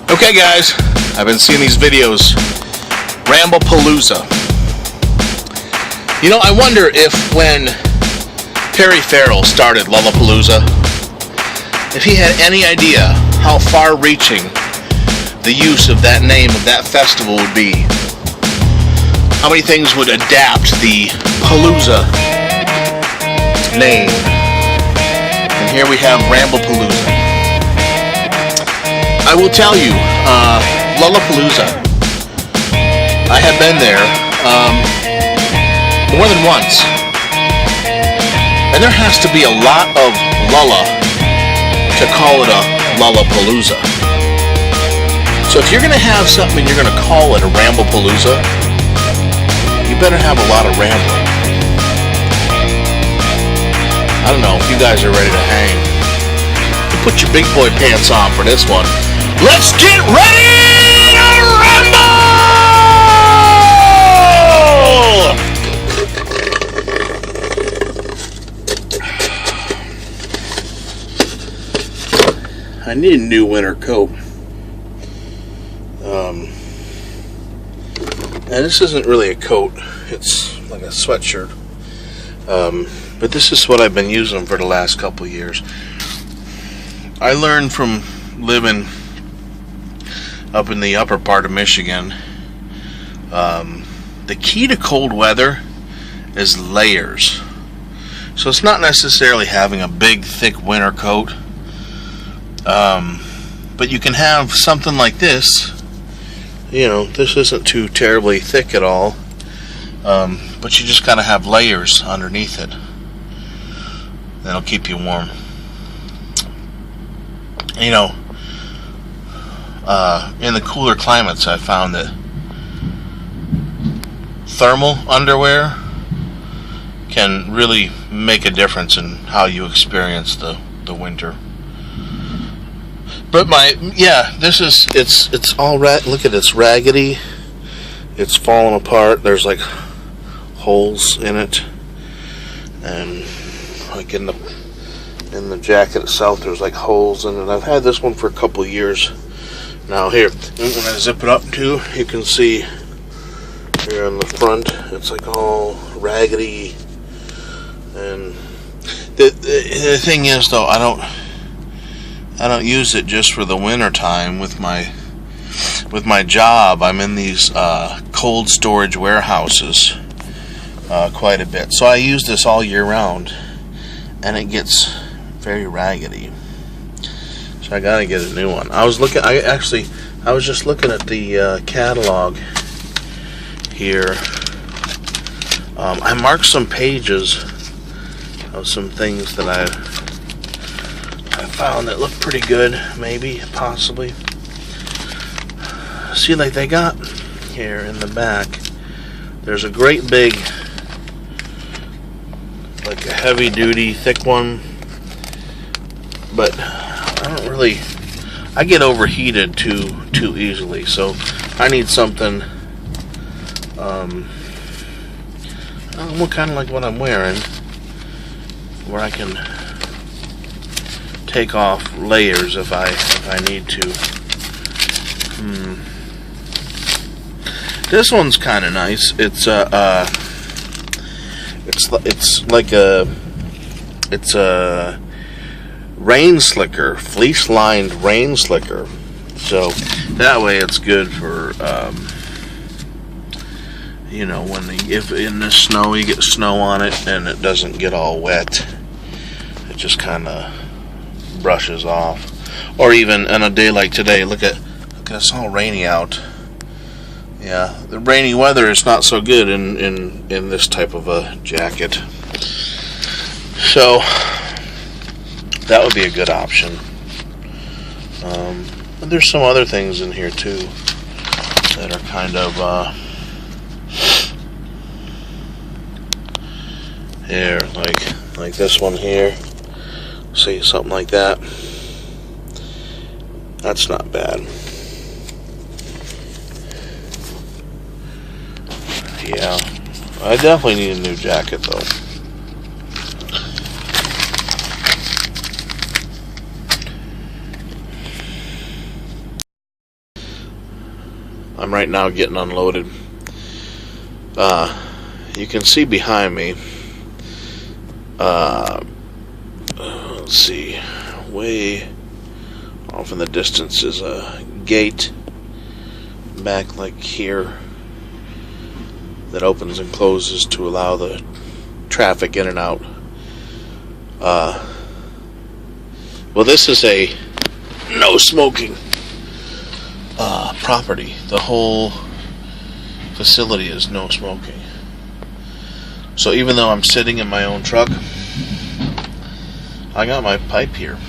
Okay guys, I've been seeing these videos, Ramblepalooza. You know, I wonder if when Perry Farrell started Lollapalooza, if he had any idea how far-reaching the use of that name of that festival would be. How many things would adapt the Palooza name. And here we have Ramblepalooza. I will tell you, Lollapalooza, I have been there more than once, and there has to be a lot of Lolla to call it a Lollapalooza. So if you're going to have something and you're going to call it a Ramblepalooza, you better have a lot of rambling. I don't know if you guys are ready to hang. You put your big boy pants on for this one. Let's get ready to rumble! I need a new winter coat. And this isn't really a coat, it's like a sweatshirt. But this is what I've been using for the last couple years. I learned from living up in the upper part of Michigan, the key to cold weather is layers. So it's not necessarily having a big thick winter coat, but you can have something like this. You know, this isn't too terribly thick at all, but you just gotta have layers underneath it. That'll keep you warm. You know, in the cooler climates, I found that thermal underwear can really make a difference in how you experience the winter. But it's all look at it, it's raggedy, it's falling apart, there's like holes in it, and like in the jacket itself there's like holes in it. I've had this one for a couple of years now. Here, when I zip it up too, you can see here on the front it's like all raggedy. And the thing is though, I don't use it just for the winter time. With my job, I'm in these cold storage warehouses quite a bit, so I use this all year round, and it gets very raggedy. So I gotta get a new one. I was just looking at the catalog here. I marked some pages of some things that I found that look pretty good, maybe, possibly. See, like they got here in the back, there's a great big, like a heavy duty, thick one, but I get overheated too easily, so I need something, kind of like what I'm wearing, where I can take off layers if I need to. This one's kind of nice. It's a rain slicker, fleece lined rain slicker. So that way it's good for you know, if in the snow you get snow on it and it doesn't get all wet. It just kind of brushes off. Or even on a day like today, look at it's all rainy out. Yeah, the rainy weather is not so good in this type of a jacket. So that would be a good option. But there's some other things in here too that are kind of here, like this one here. See, something like that. That's not bad. Yeah, I definitely need a new jacket though. I'm right now getting unloaded. You can see behind me, let's see, way off in the distance is a gate back like here that opens and closes to allow the traffic in and out. Well, this is a no smoking property. The whole facility is no smoking. So even though I'm sitting in my own truck, I got my pipe here,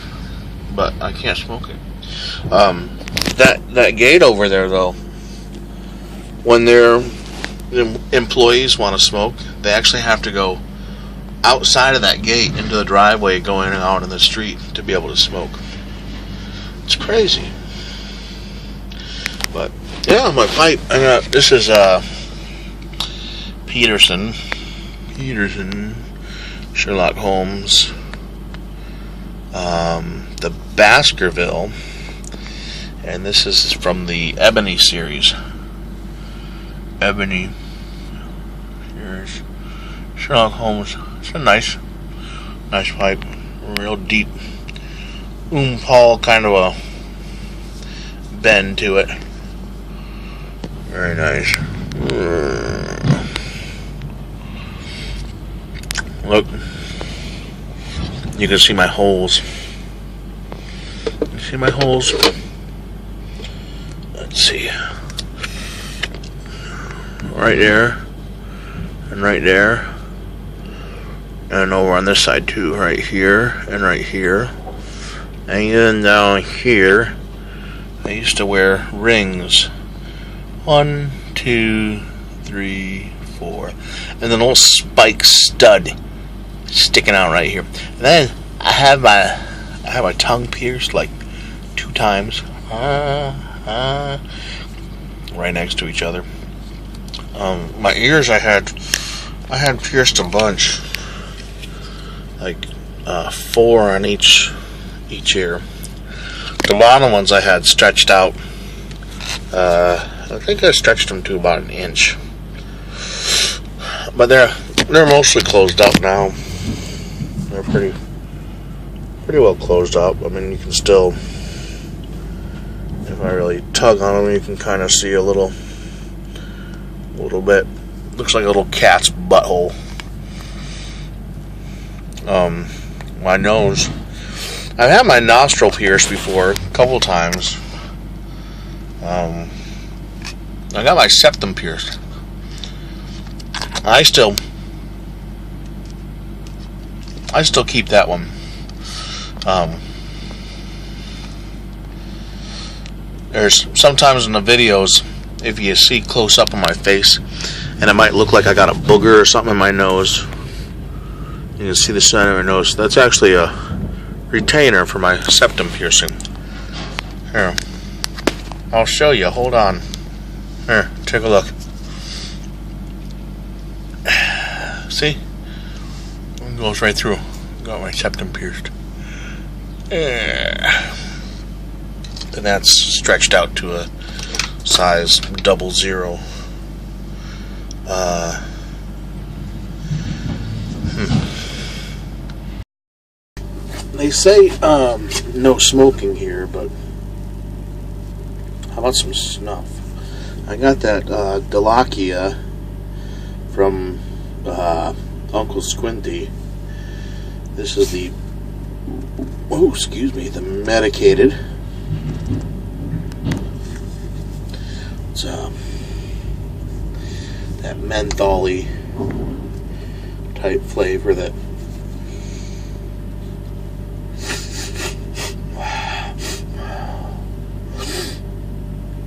but I can't smoke it. That gate over there, though, when their employees want to smoke, they actually have to go outside of that gate into the driveway going out in the street to be able to smoke. It's crazy. But yeah, my pipe. This is Peterson, Sherlock Holmes, the Baskerville, and this is from the Ebony series. Ebony. Here's Sherlock Holmes. It's a nice pipe, real deep, Paul kind of a bend to it. Very nice. Look, you can see my holes. You see my holes? Let's see. Right there, and right there, and over on this side too, right here, and right here. And even down here, I used to wear rings. 1, 2, 3, 4, and then a little spike stud sticking out right here. And then I have my tongue pierced like 2 times, right next to each other. My ears I had pierced a bunch, like 4 on each ear. The bottom ones I had stretched out. I think I stretched them to about 1 inch, but they're mostly closed up now. They're pretty well closed up. I mean, you can still, if I really tug on them, you can kind of see a little bit. Looks like a little cat's butthole. My nose. I've had my nostril pierced before a couple times. I got my septum pierced. I still keep that one. There's sometimes in the videos, if you see close up on my face, and it might look like I got a booger or something in my nose. You can see the center of my nose. That's actually a retainer for my septum piercing. Here, I'll show you. Hold on. Here, take a look. See? It goes right through. Got my septum pierced. And that's stretched out to a size 00. They say no smoking here, but how about some snuff? I got that Delakia from Uncle Squinty. This is the the medicated. It's that mentholy type flavor that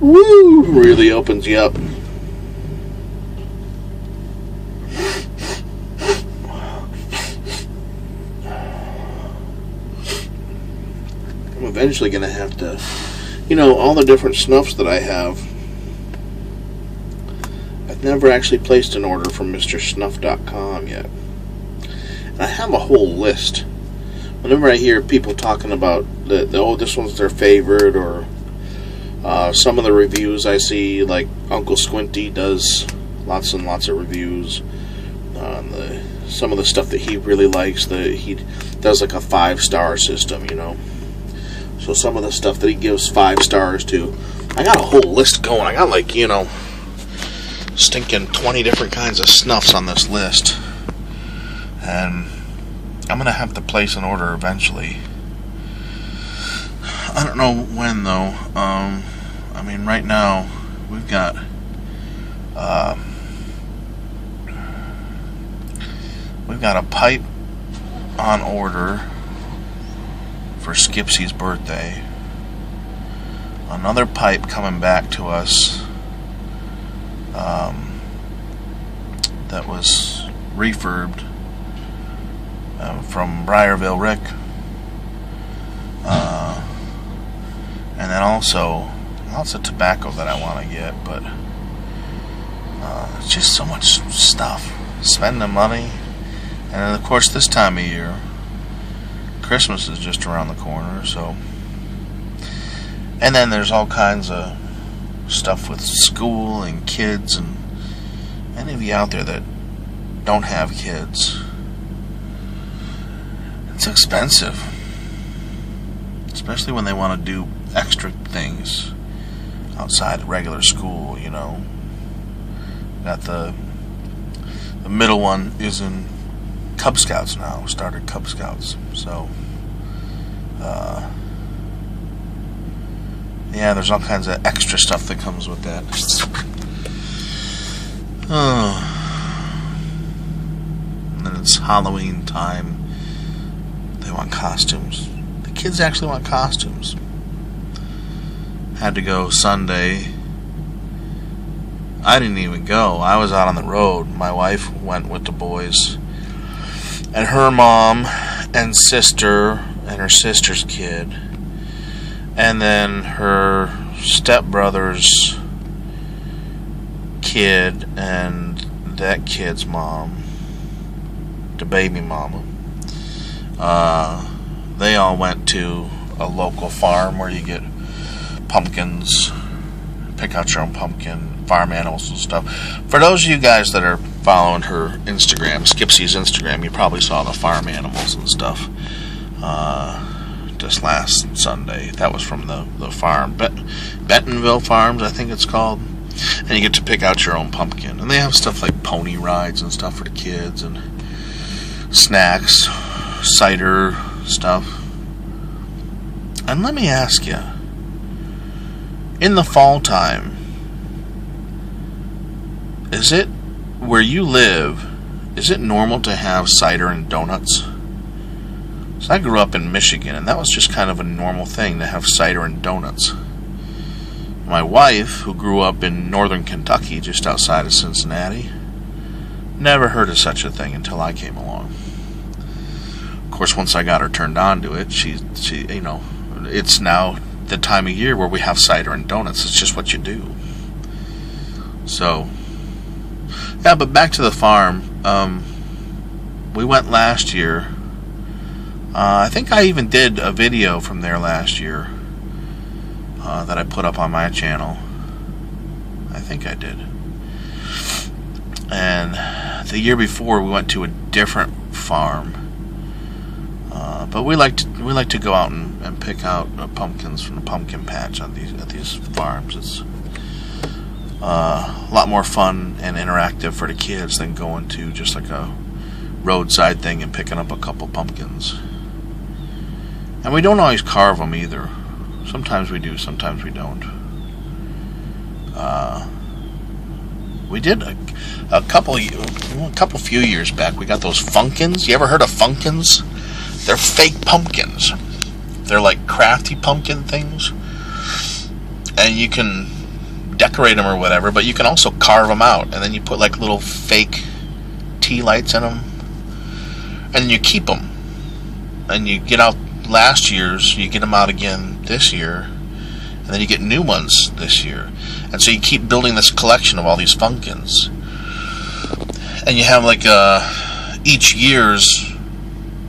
really opens you up. I'm eventually going to have to, all the different snuffs that I have, I've never actually placed an order from MrSnuff.com yet. And I have a whole list. Whenever I hear people talking about this one's their favorite, or Some of the reviews I see, like Uncle Squinty does lots and lots of reviews on some of the stuff that he really likes. He does like a 5-star system, you know. So some of the stuff that he gives 5 stars to, I got a whole list going. I got like, you know, stinking 20 different kinds of snuffs on this list. And I'm going to have to place an order eventually. I don't know when, though. I mean, right now, we've got a pipe on order for Skipsy's birthday. Another pipe coming back to us that was refurbed from Briarville Rick. And then also lots of tobacco that I want to get, but it's just so much stuff. Spending money. And then, of course, this time of year, Christmas is just around the corner, so. And then there's all kinds of stuff with school and kids, and any of you out there that don't have kids, it's expensive. Especially when they want to do extra things outside of regular school, you know. Got the middle one is in Cub Scouts now, started Cub Scouts, so yeah, there's all kinds of extra stuff that comes with that. And then it's Halloween time. They want costumes. The kids actually want costumes. Had to go Sunday. I didn't even go. I was out on the road. My wife went with the boys. And her mom and sister and her sister's kid. And then her stepbrother's kid and that kid's mom. The baby mama. They all went to a local farm where you get pumpkins, pick out your own pumpkin, farm animals and stuff. For those of you guys that are following her Instagram, Skipsy's Instagram, you probably saw the farm animals and stuff just last Sunday. That was from the farm, Bentonville Farms, I think it's called. And you get to pick out your own pumpkin. And they have stuff like pony rides and stuff for the kids, and snacks, cider stuff. And let me ask you, in the fall time, is it, where you live, is it normal to have cider and donuts? So I grew up in Michigan, and that was just kind of a normal thing to have cider and donuts. My wife, who grew up in northern Kentucky, just outside of Cincinnati, never heard of such a thing until I came along. Of course, once I got her turned on to it, she, you know, it's now the time of year where we have cider and donuts. It's just what you do. So, yeah, but back to the farm. We went last year. I think I even did a video from there last year that I put up on my channel. I think I did. And the year before, we went to a different farm. But we like to go out and pick out pumpkins from the pumpkin patch at these farms. It's a lot more fun and interactive for the kids than going to just like a roadside thing and picking up a couple pumpkins. And we don't always carve them either. Sometimes we do, sometimes we don't. We did a couple few years back. We got those Funkins. You ever heard of Funkins? They're fake pumpkins. They're like crafty pumpkin things, and you can decorate them or whatever, but you can also carve them out, and then you put like little fake tea lights in them, and then you keep them, and you get out last year's, you get them out again this year, and then you get new ones this year, and so you keep building this collection of all these Funkins, and you have like each year's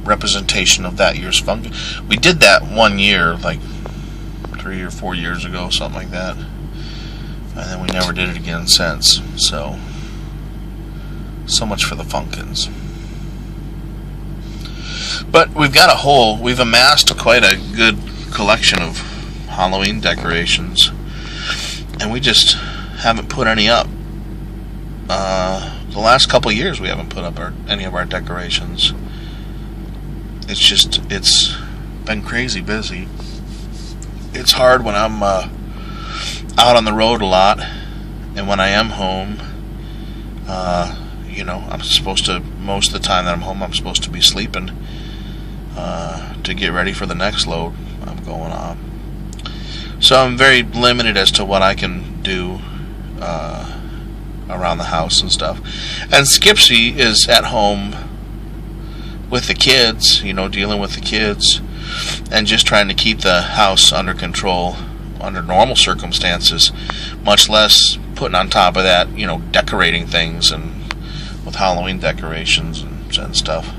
representation of that year's Funkin. We did that one year, like 3 or 4 years ago, something like that. And then we never did it again since. So much for the Funkins. But we've amassed quite a good collection of Halloween decorations, and we just haven't put any up. The last couple of years we haven't put up any of our decorations. It's been crazy busy. It's hard when I'm out on the road a lot, and when I am home, I'm supposed to, most of the time that I'm home, I'm supposed to be sleeping to get ready for the next load I'm going on. So I'm very limited as to what I can do around the house and stuff. And Skipsy is at home with the kids, dealing with the kids, and just trying to keep the house under control under normal circumstances, much less putting on top of that, decorating things and with Halloween decorations and stuff.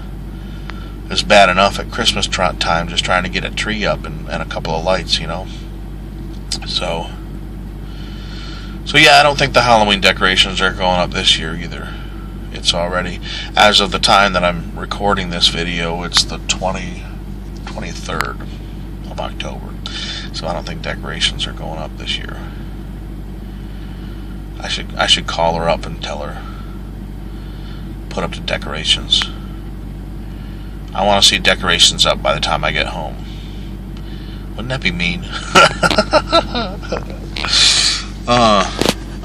It's bad enough at Christmas time just trying to get a tree up and a couple of lights, So yeah, I don't think the Halloween decorations are going up this year either. It's already, as of the time that I'm recording this video, it's the 23rd of October. So I don't think decorations are going up this year. I should call her up and tell her, put up the decorations. I want to see decorations up by the time I get home. Wouldn't that be mean?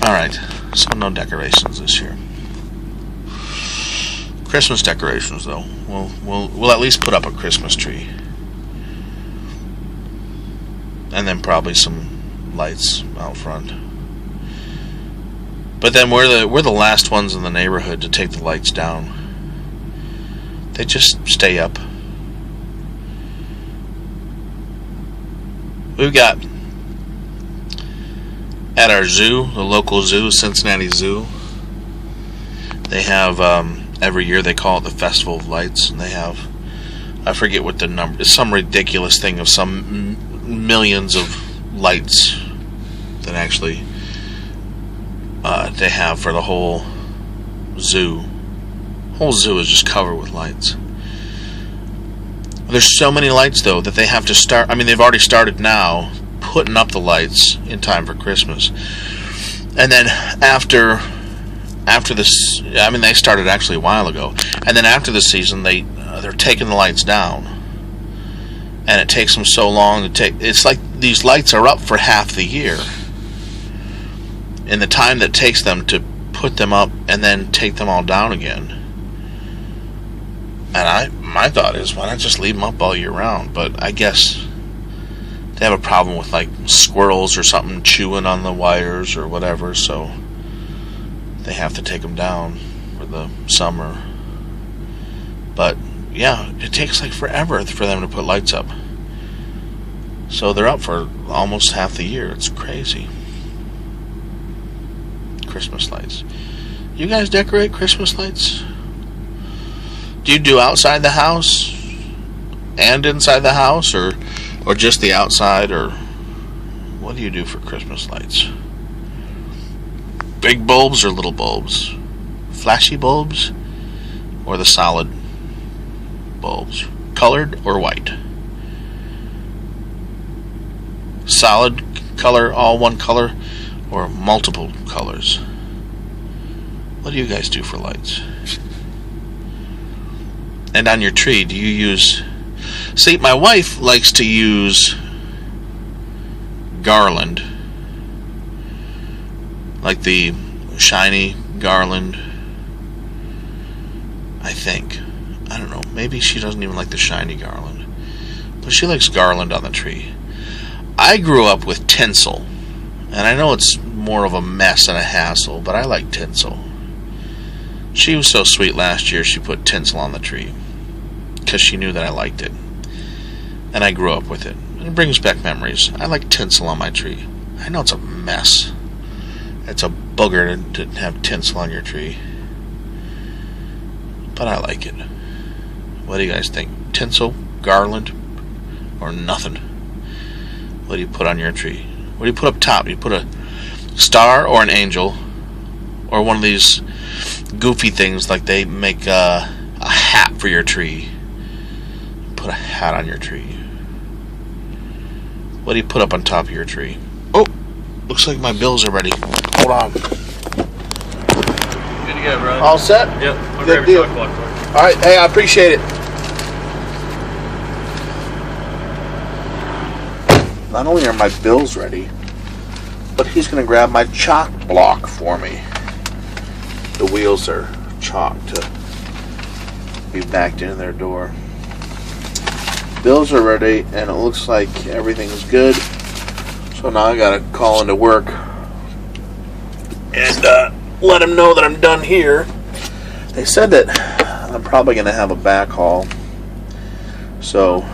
Alright, so no decorations this year. Christmas decorations, though. We'll at least put up a Christmas tree. And then probably some lights out front. But then we're the last ones in the neighborhood to take the lights down. They just stay up. We've got at our zoo, the local zoo, Cincinnati Zoo, they have every year they call it the Festival of Lights, and they have, I forget what the number, it's some ridiculous thing of some millions of lights that actually they have for the whole zoo. The whole zoo is just covered with lights. There's so many lights, though, that they have to start, they've already started now putting up the lights in time for Christmas. And then after this, they started actually a while ago. And then after the season, they're taking the lights down. And it takes them so long to take, it's like these lights are up for half the year. And the time that takes them to put them up and then take them all down again. And my thought is, why not just leave them up all year round? But I guess they have a problem with like squirrels or something chewing on the wires or whatever, so they have to take them down for the summer. But yeah, it takes like forever for them to put lights up. So they're up for almost half the year. It's crazy. Christmas lights. You guys decorate Christmas lights? Do you do outside the house and inside the house, or just the outside, or what do you do for Christmas lights? Big bulbs or little bulbs? Flashy bulbs or the solid bulbs? Colored or white? Solid color, all one color, or multiple colors? What do you guys do for lights? And on your tree, do you use... See, my wife likes to use garland. Like the shiny garland. I think. I don't know. Maybe she doesn't even like the shiny garland. But she likes garland on the tree. I grew up with tinsel. And I know it's more of a mess and a hassle, but I like tinsel. She was so sweet last year, she put tinsel on the tree. Because she knew that I liked it. And I grew up with it. And it brings back memories. I like tinsel on my tree. I know it's a mess. It's a booger to have tinsel on your tree. But I like it. What do you guys think? Tinsel, garland, or nothing? What What do you put on your tree? What do you put up top? Do you put a star or an angel? Or one of these goofy things like they make a hat for your tree? Put a hat on your tree. What do you put up on top of your tree? Oh, looks like my bills are ready. Hold on. Good to go, bro. All set? Yep. Good deal. All right. Hey, I appreciate it. Not only are my bills ready, but he's going to grab my chalk block for me. The wheels are chalked to be backed into their door. Bills are ready, and it looks like everything's good. So now I got to call into work and let him know that I'm done here. They said that I'm probably going to have a backhaul. So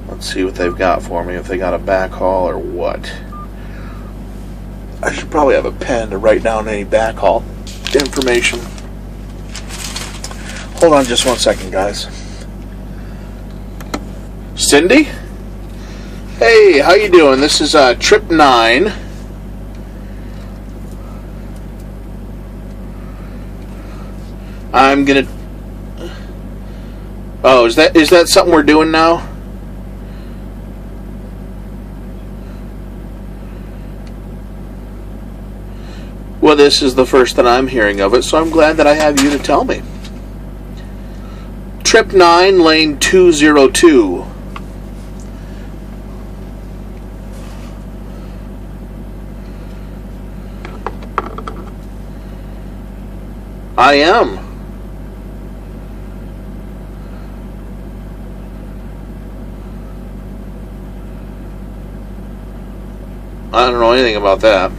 let's see what they've got for me, if they got a backhaul or what. I should probably have a pen to write down any backhaul information. Hold on just one second, guys. Cindy? Hey, how you doing? This is trip 9. I'm gonna... Oh, is that something we're doing now? Well, this is the first that I'm hearing of it, so I'm glad that I have you to tell me. Trip 9, lane 202. I am. I don't know anything about that.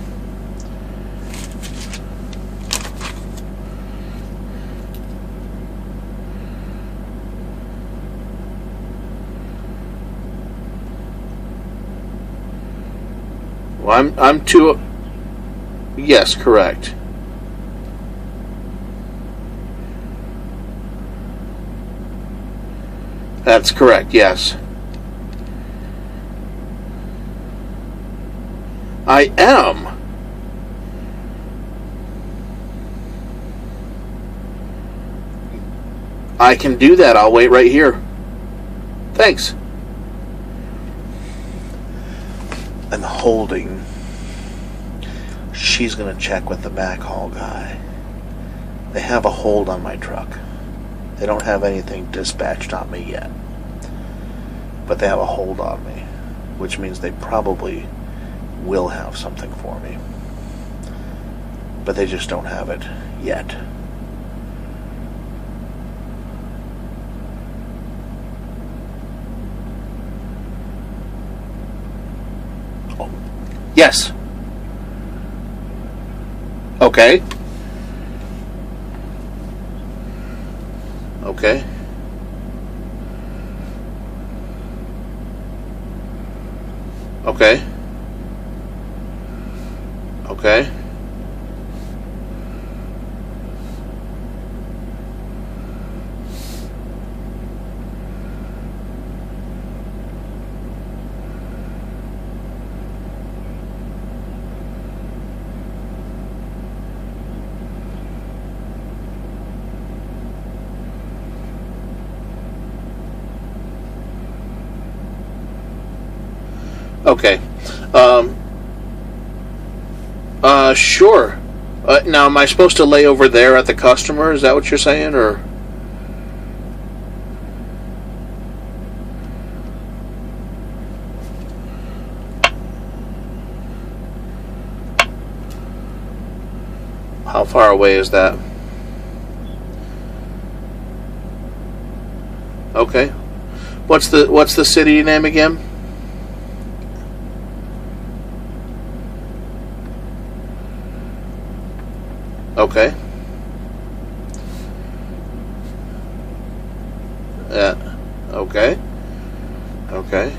Well, I'm too... Yes, correct. That's correct, yes. I am. I can do that. I'll wait right here. Thanks. And holding. She's going to check with the backhaul guy. They have a hold on my truck. They don't have anything dispatched on me yet. But they have a hold on me, which means they probably will have something for me. But they just don't have it yet. Oh. Yes. Okay. Okay. Okay. Okay. Okay. Sure. Now, am I supposed to lay over there at the customer? Is that what you're saying, or? How far away is that? Okay. What's the city name again? Okay. Yeah. Okay. Okay.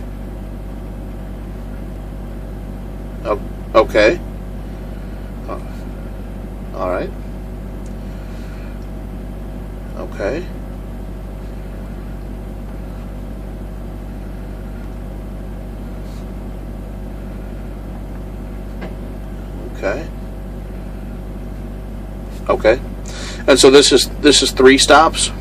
Oh, okay. All right. Okay. Okay. Okay. And so this is 3 stops?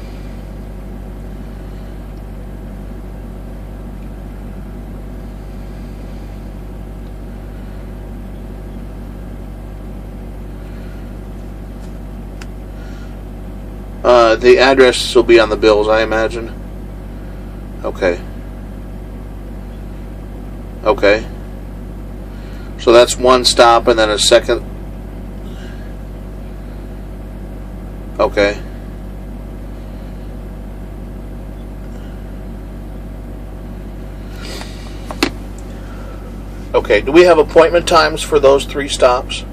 The address will be on the bills, I imagine. Okay. Okay. So that's 1 stop and then a second. Okay. Okay, do we have appointment times for those 3 stops?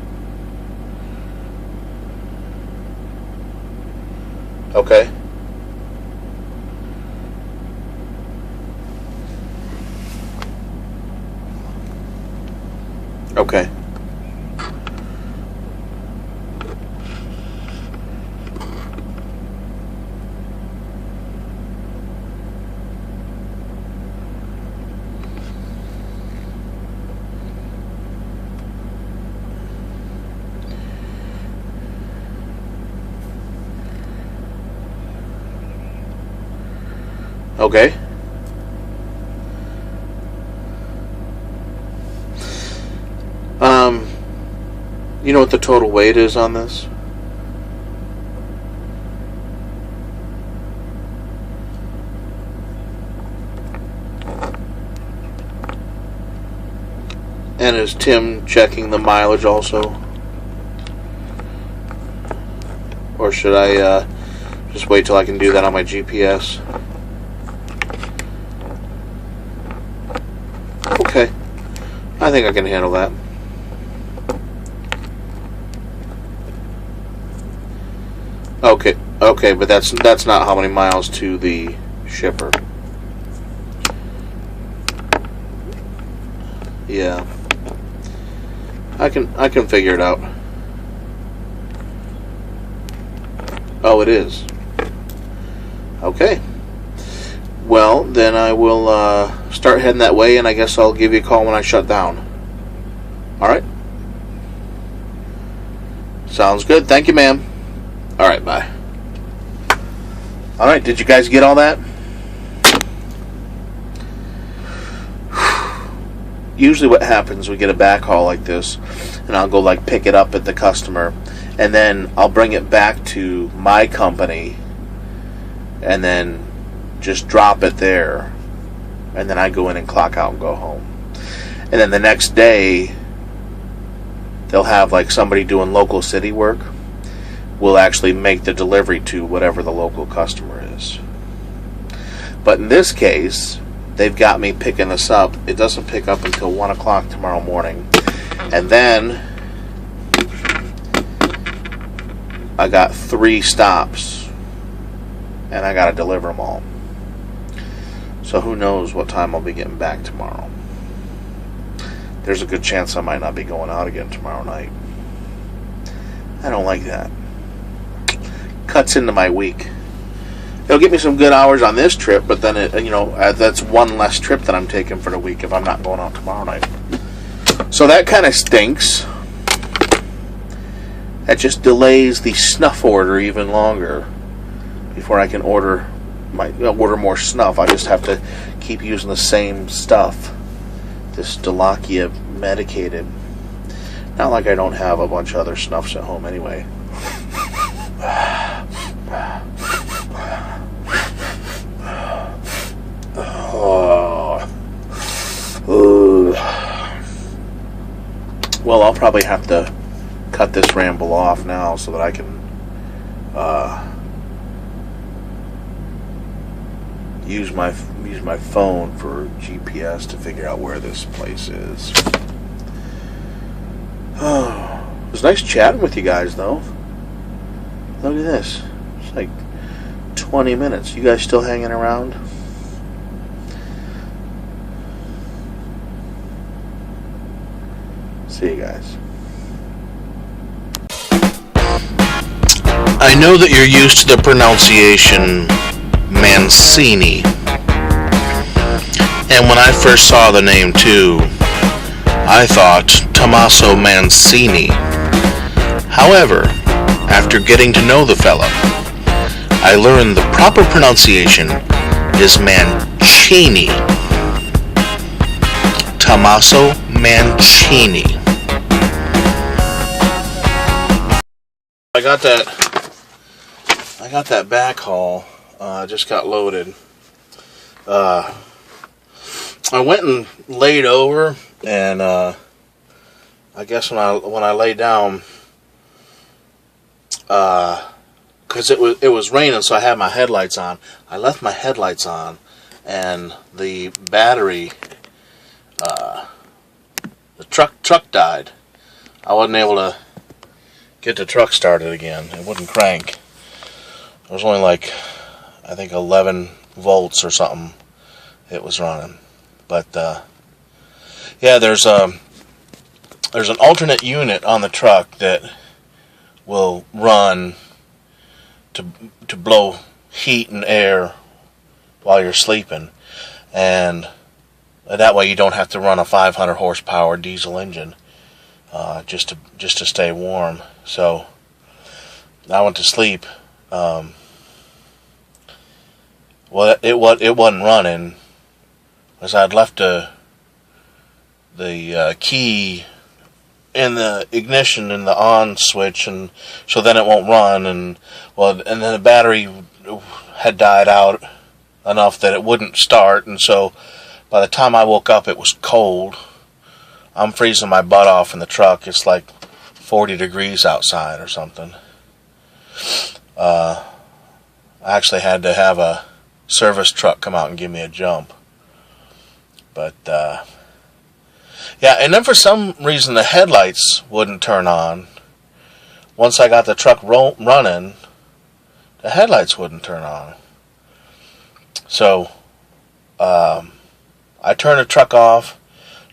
Okay. Okay. Okay. You know what the total weight is on this? And is Tim checking the mileage also? Or should I just wait till I can do that on my GPS? Okay. I think I can handle that. Okay, but that's not how many miles to the shipper. Yeah. I can figure it out. Oh, it is. Okay. Well, then I will start heading that way, and I guess I'll give you a call when I shut down. Alright? Sounds good. Thank you, ma'am. Alright, bye. Alright, did you guys get all that? Usually what happens, we get a backhaul like this, and I'll go like pick it up at the customer, and then I'll bring it back to my company, and then just drop it there, and then I go in and clock out and go home. And then the next day, they'll have like somebody doing local city work will actually make the delivery to whatever the local customer is. But in this case, they've got me picking this up. It doesn't pick up until 1 o'clock tomorrow morning. And then I got 3 stops, and I got to deliver them all. So who knows what time I'll be getting back tomorrow. There's a good chance I might not be going out again tomorrow night. I don't like that. Cuts into my week. It'll get me some good hours on this trip, but then that's one less trip that I'm taking for the week if I'm not going out tomorrow night. So that kind of stinks. That just delays the snuff order even longer before I can order more snuff. I just have to keep using the same stuff. This Delakia medicated. Not like I don't have a bunch of other snuffs at home anyway. Well, I'll probably have to cut this ramble off now so that I can use my phone for GPS to figure out where this place is. Oh, it was nice chatting with you guys, though. Look at this. It's like 20 minutes. You guys still hanging around? See you guys. I know that you're used to the pronunciation Mancini. And when I first saw the name too, I thought Tommaso Mancini. However, after getting to know the fella, I learned the proper pronunciation is Mancini. Tommaso Mancini. I got that back haul. Just got loaded. I went and laid over, and I guess when I lay down, because it was raining, so I had my headlights on. I left my headlights on, and the battery, the truck died. I wasn't able to get the truck started again. It wouldn't crank. It was only like, I think 11 volts or something it was running. But yeah, there's an alternate unit on the truck that will run to blow heat and air while you're sleeping, and that way you don't have to run a 500 horsepower diesel engine just to stay warm. So I went to sleep. Well, it wasn't running, as I'd left the key in the ignition and the on switch, and so then it won't run, and then the battery had died out enough that it wouldn't start, and so by the time I woke up it was cold. I'm freezing my butt off in the truck. It's like 40 degrees outside or something. I actually had to have a service truck come out and give me a jump. But yeah, and then for some reason the headlights wouldn't turn on. Once I got the truck running, the headlights wouldn't turn on. So I turned the truck off,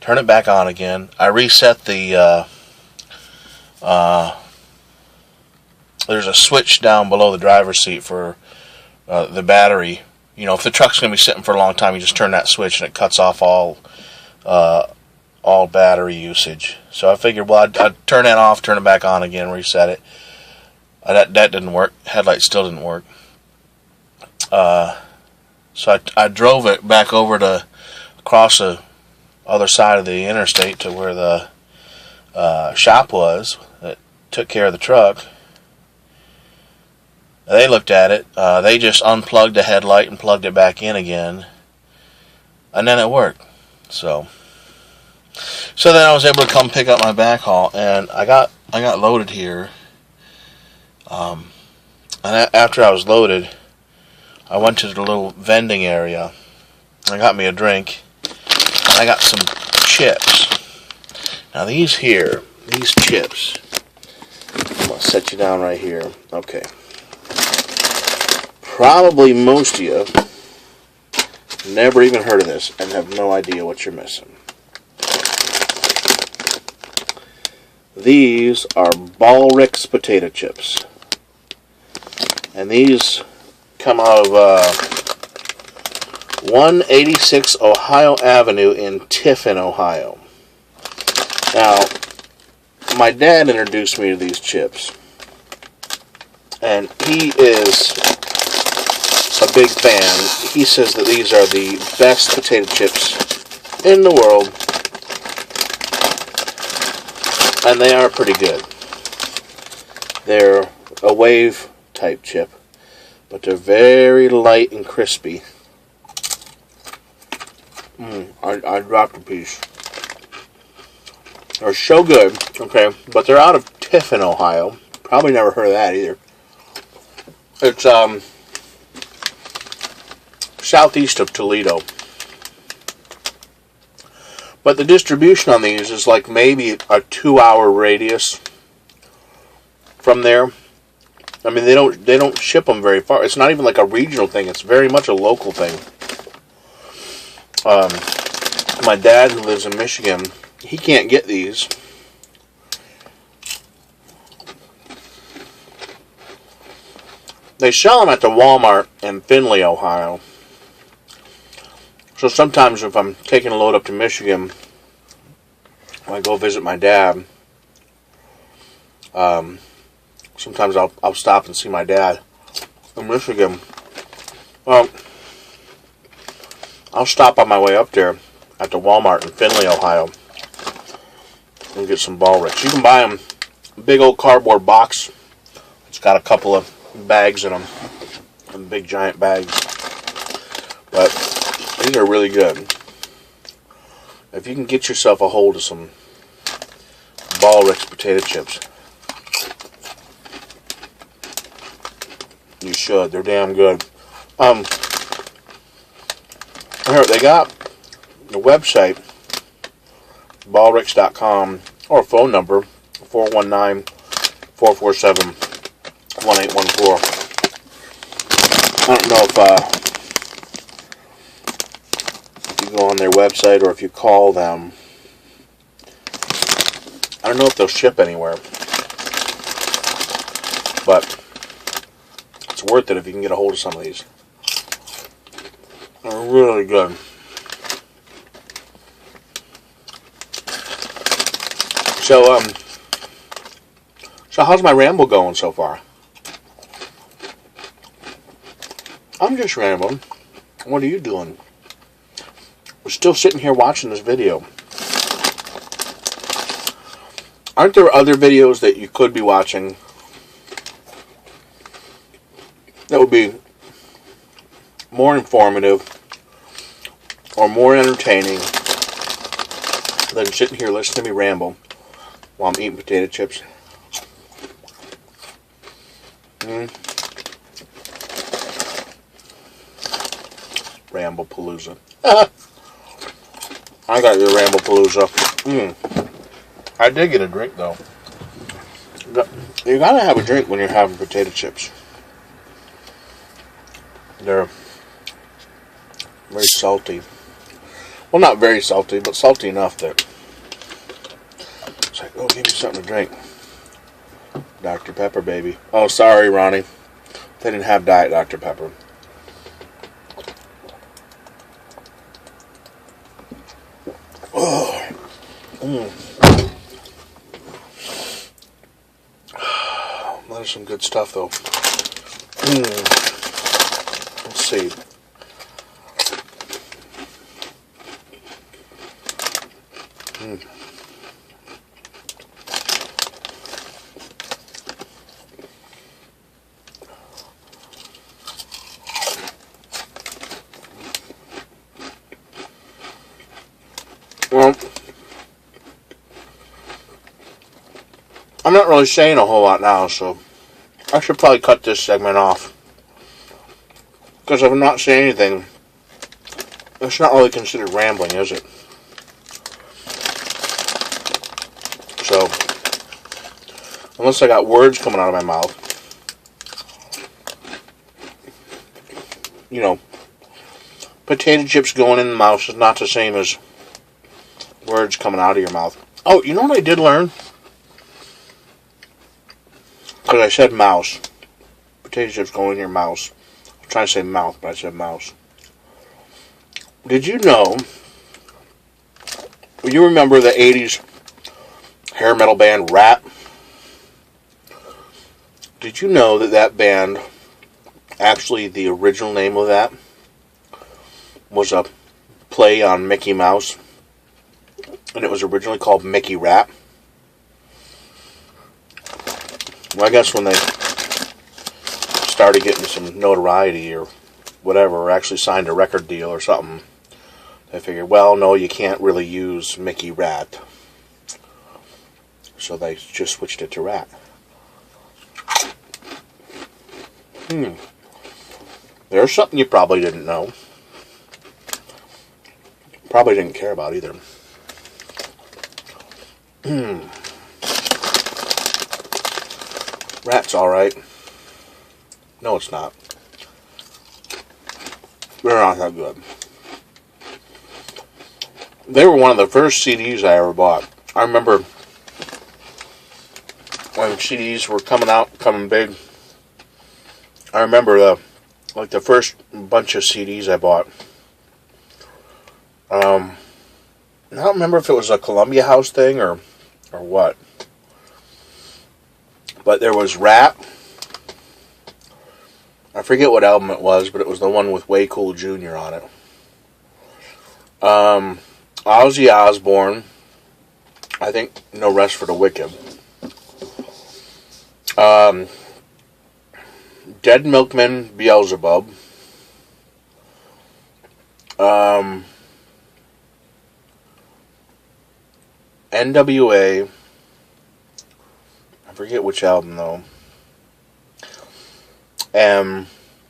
turn it back on again. I reset the there's a switch down below the driver's seat for the battery. You know, if the truck's going to be sitting for a long time, you just turn that switch and it cuts off all battery usage. So I figured, well, I'd turn that off, turn it back on again, reset it. That didn't work. Headlight still didn't work. So I drove it back over to across the other side of the interstate to where the shop was that took care of the truck. They looked at it. They just unplugged the headlight and plugged it back in again, and then it worked. So then I was able to come pick up my back haul, and I got loaded here. And after I was loaded, I went to the little vending area. I got me a drink. And I got some chips. Now these chips. I'm gonna set you down right here. Okay. Probably most of you never even heard of this and have no idea what you're missing. These are Ballricks potato chips. And these come out of 186 Ohio Avenue in Tiffin, Ohio. Now, my dad introduced me to these chips. And he is a big fan. He says that these are the best potato chips in the world, and they are pretty good. They're a wave type chip, but they're very light and crispy. I dropped a piece. They're so good, okay, but they're out of Tiffin, Ohio. Probably never heard of that either. It's southeast of Toledo. But the distribution on these is like maybe a 2-hour radius from there. I mean, they don't ship them very far. It's not even like a regional thing. It's very much a local thing. My dad, who lives in Michigan, he can't get these. They sell them at the Walmart in Findlay, Ohio. So sometimes if I'm taking a load up to Michigan, when I go visit my dad, sometimes I'll stop and see my dad in Michigan. Well, I'll stop on my way up there at the Walmart in Findlay, Ohio, and get some ball ricks. You can buy them, a big old cardboard box. It's got a couple of bags in them, and big giant bags. But these are really good. If you can get yourself a hold of some Ball Ricks potato chips, you should. They're damn good. Here, they got the website, ballricks.com, or a phone number, 419-447-1814. I don't know if you go on their website or if you call them. I don't know if they'll ship anywhere, but it's worth it if you can get a hold of some of these. They're really good. So how's my ramble going so far? I'm just rambling. What are you doing? We're still sitting here watching this video. Aren't there other videos that you could be watching that would be more informative or more entertaining than sitting here listening to me ramble while I'm eating potato chips? Ramblepalooza. I got your Ramblepalooza. I did get a drink though. You gotta have a drink when you're having potato chips. They're very salty. Well, not very salty, but salty enough that it's like, oh, give me something to drink. Dr. Pepper, baby. Oh, sorry, Ronnie. They didn't have Diet Dr. Pepper. Oh. That is some good stuff, though. Let's see. Well, I'm not really saying a whole lot now, so I should probably cut this segment off. Because if I'm not saying anything, it's not really considered rambling, is it? So, unless I got words coming out of my mouth, you know, potato chips going in the mouth is not the same as words coming out of your mouth. Oh, you know what I did learn? Because I said mouse. Potato chips going in your mouth. I'm trying to say mouth, but I said mouse. Did you know, you remember the 80s hair metal band Rat? Did you know that that band, actually the original name of that, was a play on Mickey Mouse? And it was originally called Mickey Rat? Well, I guess when they started getting some notoriety or whatever, or actually signed a record deal or something, they figured, well, no, you can't really use Mickey Rat. So they just switched it to Rat. There's something you probably didn't know. Probably didn't care about either. Rat's alright. No, it's not. They're not that good. They were one of the first CDs I ever bought. I remember when CDs were coming big. I remember the first bunch of CDs I bought. I don't remember if it was a Columbia House thing or what. But there was Rap. I forget what album it was, but it was the one with Way Cool Jr. on it. Ozzy Osbourne. I think No Rest for the Wicked. Dead Milkman Beelzebub. NWA. I forget which album though.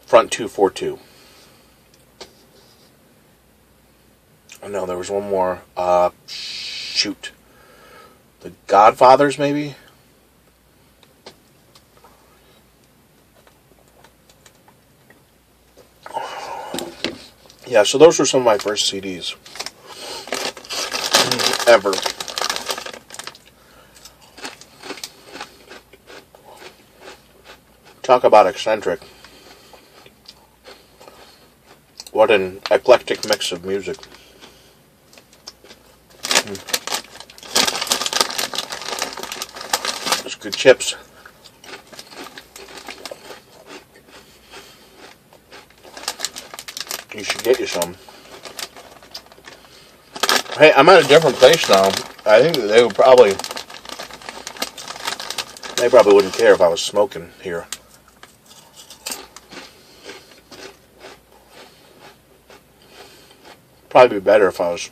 Front 242. Oh no, there was one more. Shoot. The Godfathers, maybe? Yeah, so those were some of my first CDs. Ever. Talk about eccentric. What an eclectic mix of music. It's good chips. You should get you some. Hey, I'm at a different place now. I think that they probably wouldn't care if I was smoking here. Probably be better if I was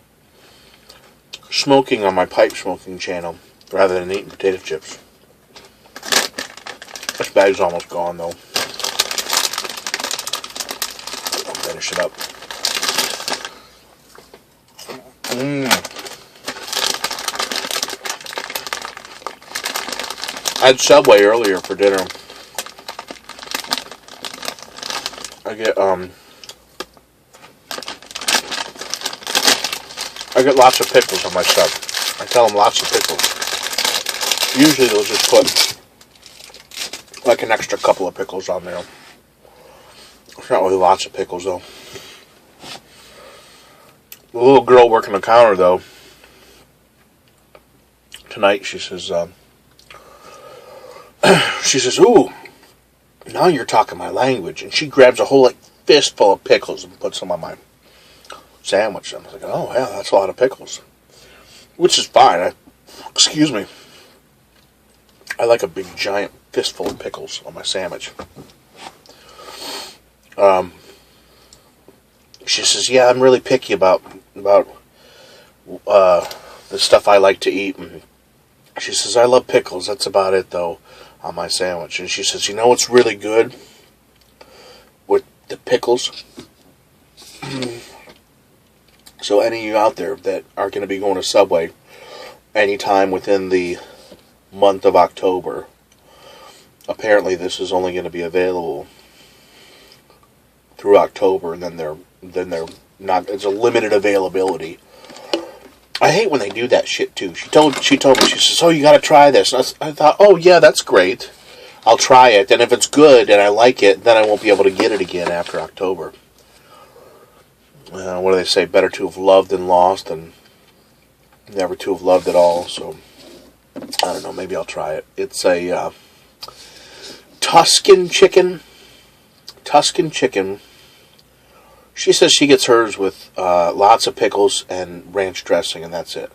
smoking on my pipe smoking channel rather than eating potato chips. This bag's almost gone though. I'll finish it up. I had Subway earlier for dinner. I get lots of pickles on my sub. I tell them lots of pickles. Usually they'll just put like an extra couple of pickles on there. It's not really lots of pickles though. The little girl working the counter though, tonight she says, ooh, now you're talking my language. And she grabs a whole like fistful of pickles and puts them on my sandwich. I was like, oh yeah, that's a lot of pickles. Which is fine. Excuse me. I like a big giant fistful of pickles on my sandwich. She says, yeah, I'm really picky about the stuff I like to eat. And she says, I love pickles. That's about it though on my sandwich. And she says, you know what's really good with the pickles? So any of you out there that are going to be going to Subway anytime within the month of October, apparently this is only going to be available through October, and then they're not. It's a limited availability. I hate when they do that shit too. She told me, she says, "Oh, you got to try this." And I thought, "Oh yeah, that's great. I'll try it, and if it's good and I like it, then I won't be able to get it again after October." What do they say? Better to have loved than lost, and never to have loved at all. So, I don't know. Maybe I'll try it. It's a Tuscan chicken. Tuscan chicken. She says she gets hers with lots of pickles and ranch dressing, and that's it.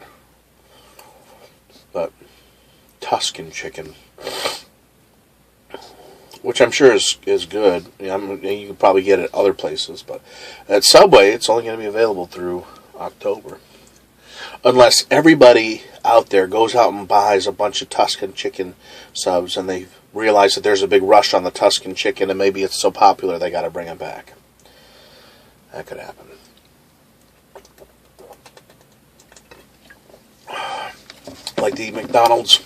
But Tuscan chicken, which I'm sure is good. You can probably get it at other places, but at Subway, it's only going to be available through October. Unless everybody out there goes out and buys a bunch of Tuscan chicken subs, and they realize that there's a big rush on the Tuscan chicken, and maybe it's so popular they got to bring it back. That could happen. Like the McDonald's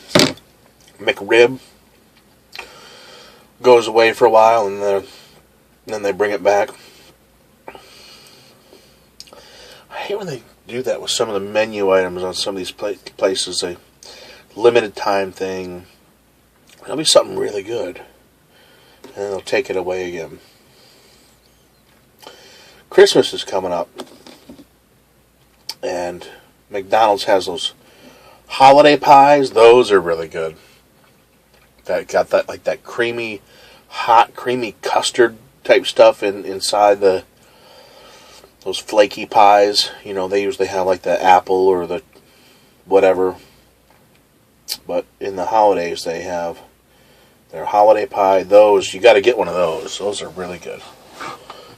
McRib goes away for a while, and then they bring it back. I hate when they do that with some of the menu items on some of these places. A limited time thing. It'll be something really good, and they'll take it away again. Christmas is coming up, and McDonald's has those holiday pies. Those are really good. That got that like that creamy, hot, creamy custard type stuff inside those flaky pies. You know, they usually have like the apple or the whatever. But in the holidays, they have their holiday pie. Those, you got to get one of those. Those are really good.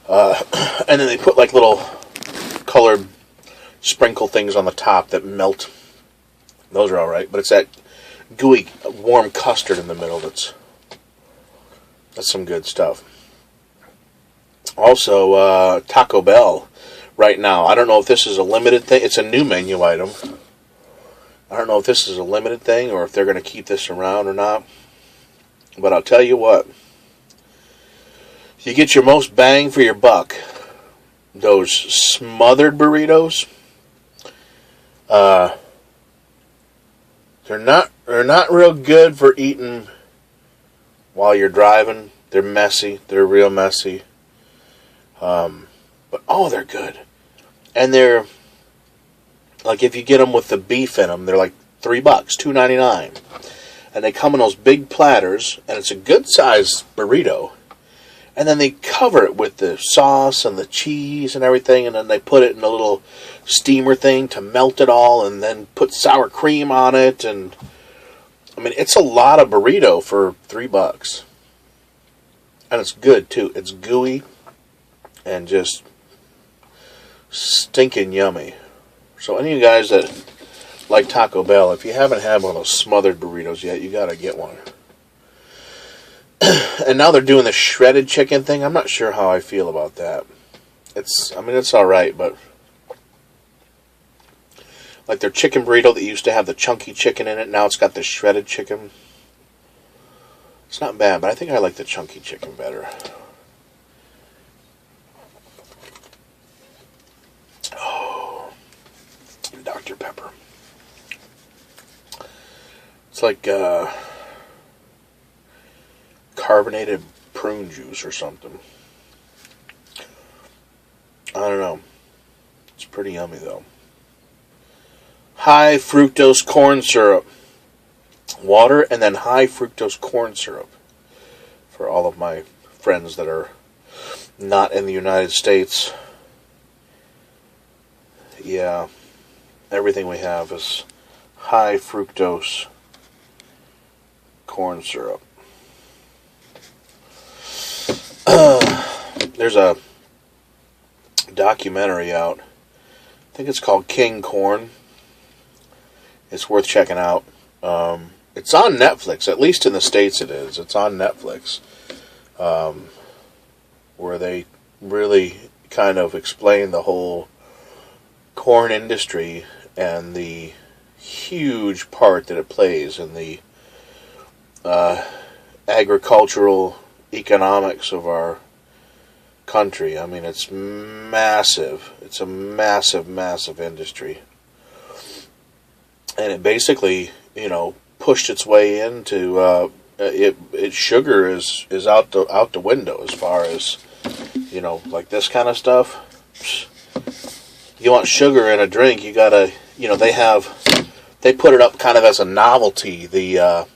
And then they put like little colored sprinkle things on the top that melt. Those are all right. But it's that gooey, warm custard in the middle that's some good stuff. Also, Taco Bell right now. I don't know if this is a limited thing. It's a new menu item. I don't know if this is a limited thing or if they're going to keep this around or not. But I'll tell you what. You get your most bang for your buck. Those smothered burritos. They're not real good for eating while you're driving. They're messy. They're real messy. But they're good. And they're like, if you get them with the beef in them, they're like $3, $2.99, and they come in those big platters, and it's a good sized burrito. And then they cover it with the sauce and the cheese and everything, and then they put it in a little steamer thing to melt it all, and then put sour cream on it. And I mean, it's a lot of burrito for $3, and it's good too. It's gooey and just stinking yummy. So any of you guys that like Taco Bell, if you haven't had one of those smothered burritos yet, you gotta get one. And now they're doing the shredded chicken thing. I'm not sure how I feel about that. It's alright, but like their chicken burrito that used to have the chunky chicken in it, now it's got the shredded chicken. It's not bad, but I think I like the chunky chicken better. Oh, Dr. Pepper. It's like carbonated prune juice or something. I don't know. It's pretty yummy though. High fructose corn syrup. Water and then high fructose corn syrup. For all of my friends that are not in the United States. Yeah. Everything we have is high fructose corn syrup. There's a documentary out. I think it's called King Corn. It's worth checking out. It's on Netflix. At least in the States it is. It's on Netflix. Where they really kind of explain the whole corn industry and the huge part that it plays in the agricultural economics of our country. I mean, it's massive. It's a massive, massive industry. And it basically, pushed its way into sugar is out the window as far as, like this kind of stuff. You want sugar in a drink, you gotta, they put it up kind of as a novelty. The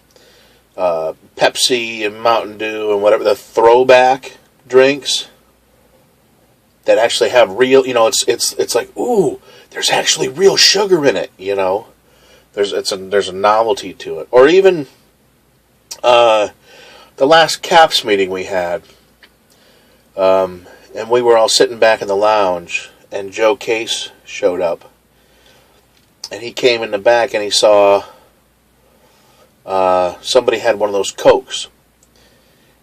Pepsi and Mountain Dew and whatever, the throwback drinks that actually have real, it's like, ooh, there's actually real sugar in it, There's a novelty to it. Or even the last CAPS meeting we had, and we were all sitting back in the lounge, and Joe Case showed up, and he came in the back and he saw somebody had one of those Cokes,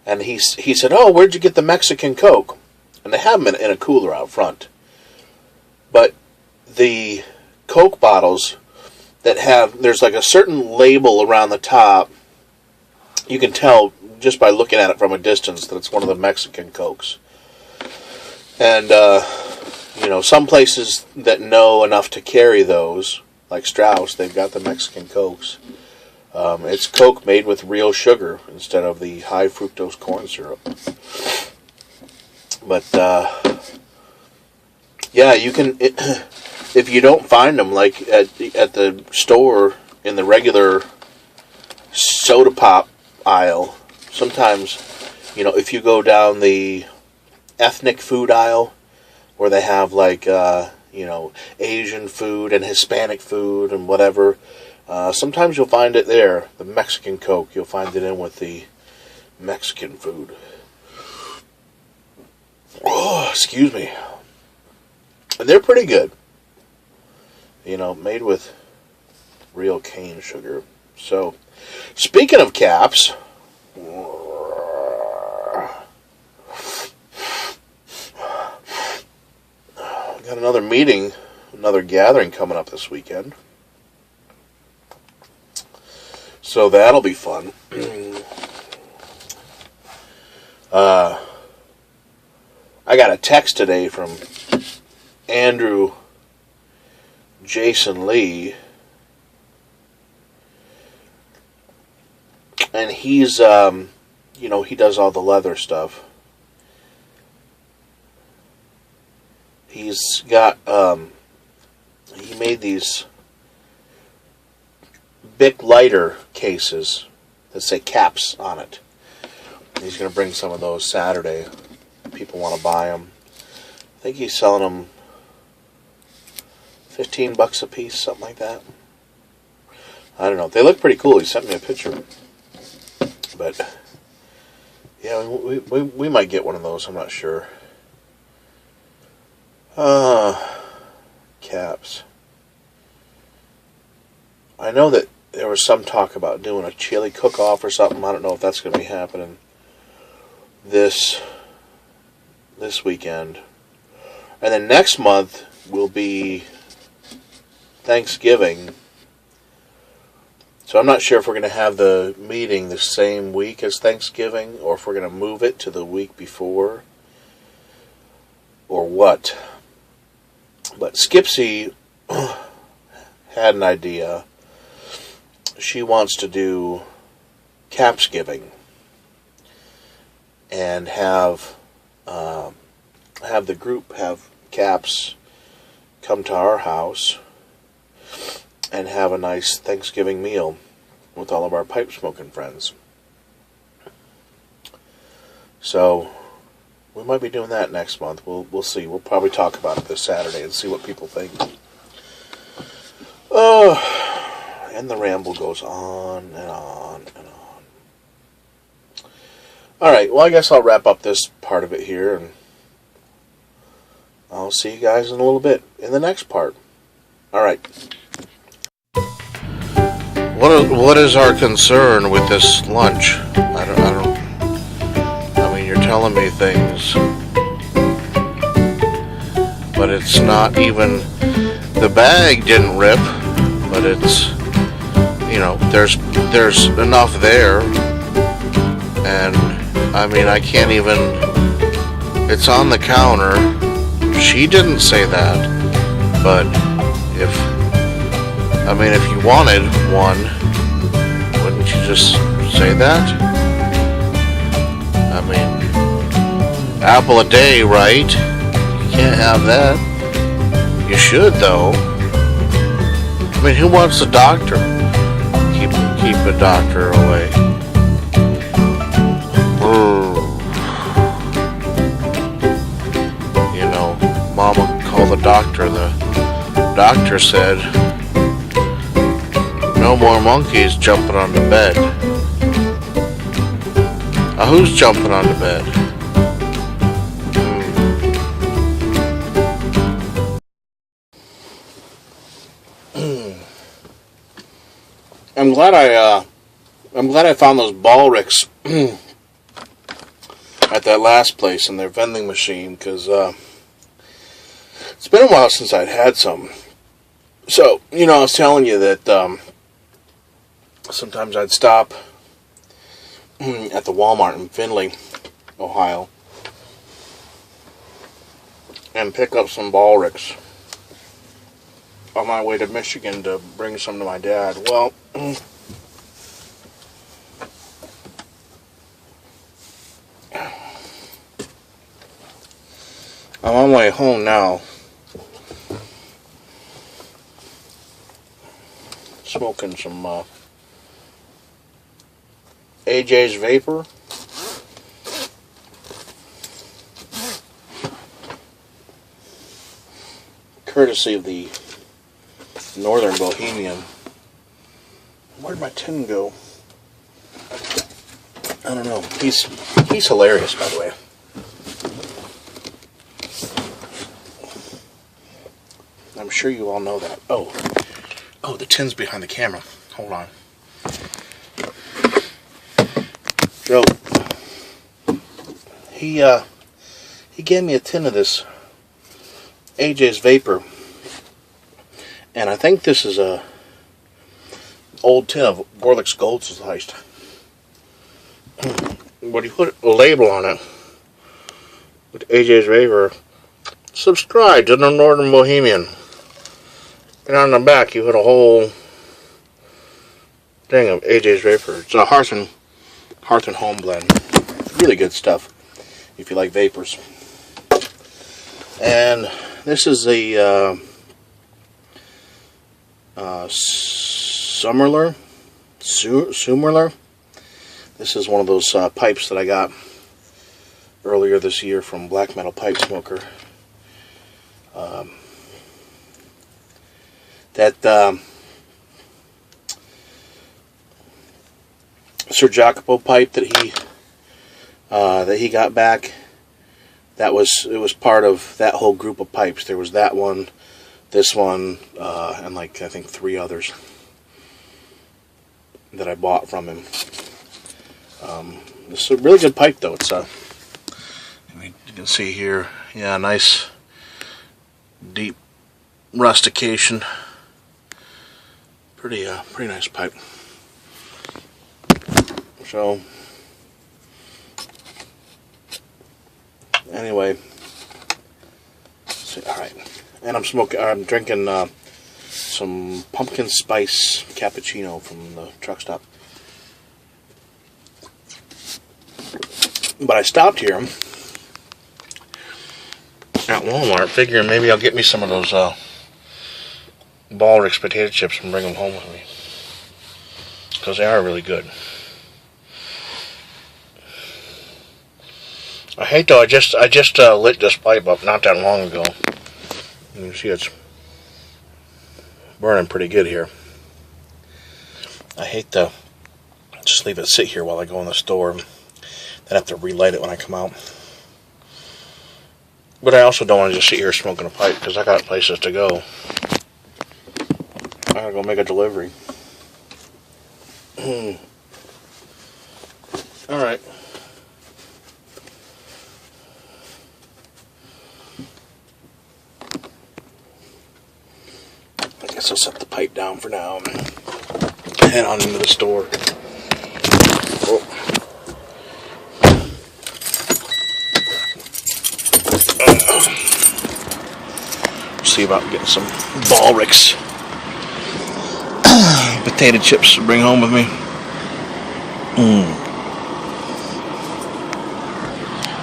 and he said, "Oh, where'd you get the Mexican Coke?" And they have them in a cooler out front, but the Coke bottles that there's like a certain label around the top. You can tell just by looking at it from a distance that it's one of the Mexican Cokes. And, some places that know enough to carry those, like Strauss, they've got the Mexican Cokes. It's Coke made with real sugar instead of the high fructose corn syrup. But, yeah, you can... if you don't find them, like at the store in the regular soda pop aisle, sometimes, if you go down the ethnic food aisle, where they have like, Asian food and Hispanic food and whatever, sometimes you'll find it there. The Mexican Coke, you'll find it in with the Mexican food. Oh, excuse me. And they're pretty good. Made with real cane sugar. So, speaking of caps, got another meeting, another gathering coming up this weekend. So that'll be fun. I got a text today from Andrew Jason Lee, and he's, he does all the leather stuff. He's got, he made these Bic lighter cases that say caps on it. He's going to bring some of those Saturday. People want to buy them. I think he's selling them $15 a piece, something like that. I don't know. They look pretty cool. He sent me a picture. But, yeah, we might get one of those. I'm not sure. Caps. I know that there was some talk about doing a chili cook-off or something. I don't know if that's going to be happening this weekend. And then next month will be Thanksgiving. So I'm not sure if we're going to have the meeting the same week as Thanksgiving, or if we're going to move it to the week before, or what. But Skipsy had an idea. She wants to do Capsgiving and have the group have caps come to our house and have a nice Thanksgiving meal with all of our pipe smoking friends. So we might be doing that next month. We'll see. We'll probably talk about it this Saturday and see what people think. Oh, and the ramble goes on and on and on. All right. Well, I guess I'll wrap up this part of it here, and I'll see you guys in a little bit in the next part. All right. What is our concern with this lunch? I mean, you're telling me things, but it's not even, the bag didn't rip, but it's, there's enough there, and I mean, I can't even, it's on the counter. She didn't say that, but if you wanted one, wouldn't you just say that? I mean, apple a day, right? You can't have that. You should, though. I mean, who wants a doctor? Keep a doctor away. Mama called the doctor. The doctor said, no more monkeys jumping on the bed. Who's jumping on the bed? I'm glad I found those Balrics at that last place in their vending machine, because it's been a while since I'd had some. So, I was telling you that sometimes I'd stop at the Walmart in Findlay, Ohio, and pick up some Balrics on my way to Michigan to bring some to my dad. Well, I'm on my way home now. smoking some AJ's Vapor. Courtesy of the Northern Bohemian. Where'd my tin go? I don't know. He's hilarious, by the way. I'm sure you all know that. Oh, the tin's behind the camera. Hold on. So, he gave me a tin of this AJ's Vapor, and I think this is a old tin of Gorlick's Gold Sliced. But he put a label on it with AJ's Vapor. Subscribe to the Northern Bohemian. And on the back, you put a whole thing of AJ's Vapor. It's a Hearth and Home blend. Really good stuff if you like vapors. And this is a Sumerler. This is one of those pipes that I got earlier this year from Black Metal Pipe Smoker. That Sir Jacopo pipe that he got back, it was part of that whole group of pipes. There was that one, this one, and like I think 3 others that I bought from him. This is a really good pipe, though. It's you can see here, yeah, nice deep rustication. Pretty nice pipe. So anyway, all right, and I'm drinking some pumpkin spice cappuccino from the truck stop. But I stopped here at Walmart, figuring maybe I'll get me some of those Baldrick's potato chips and bring them home with me, because they are really good. I hate though, I just lit this pipe up not that long ago. You can see it's burning pretty good here. I hate to just leave it sit here while I go in the store and then have to relight it when I come out. But I also don't want to just sit here smoking a pipe, because I got places to go. I gotta go make a delivery. Alright. I guess I'll set the pipe down for now and head on into the store. Oh. See about getting some Baldrick's potato chips to bring home with me.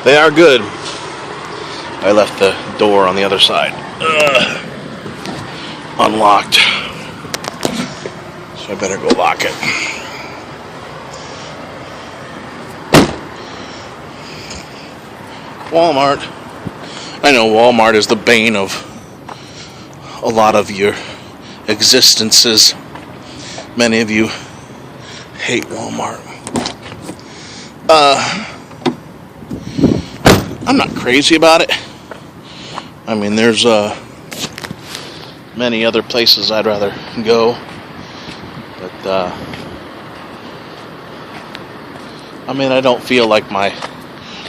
They are good. I left the door on the other side unlocked, so I better go lock it. Walmart. I know Walmart is the bane of a lot of your existences. Many of you hate Walmart. I'm not crazy about it. I mean, there's many other places I'd rather go, but I mean, I don't feel like my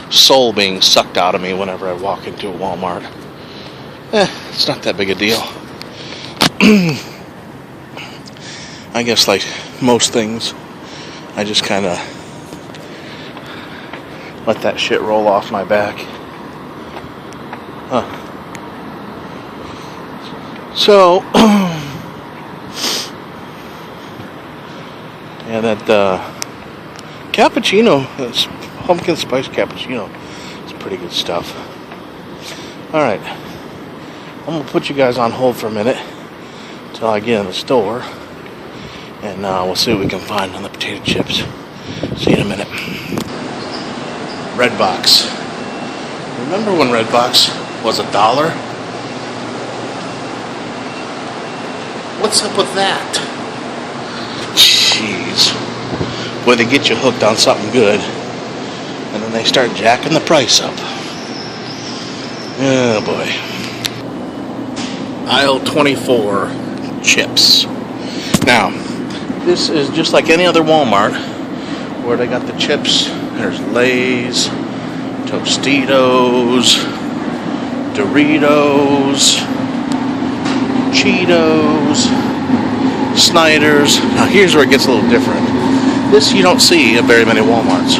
soul being sucked out of me whenever I walk into a Walmart. It's not that big a deal. I guess like most things, I just kind of let that shit roll off my back. So, yeah, that cappuccino, that's pumpkin spice cappuccino, it's pretty good stuff. Alright, I'm going to put you guys on hold for a minute until I get in the store, and we'll see what we can find on the potato chips. See you in a minute. Redbox. Remember when Redbox was $1? What's up with that? Jeez. Boy, they get you hooked on something good, and then they start jacking the price up. Oh boy. Aisle 24, chips. Now, this is just like any other Walmart where they got the chips. There's Lay's, Tostitos, Doritos, Cheetos, Snyder's. Now here's where it gets a little different. This you don't see at very many Walmarts.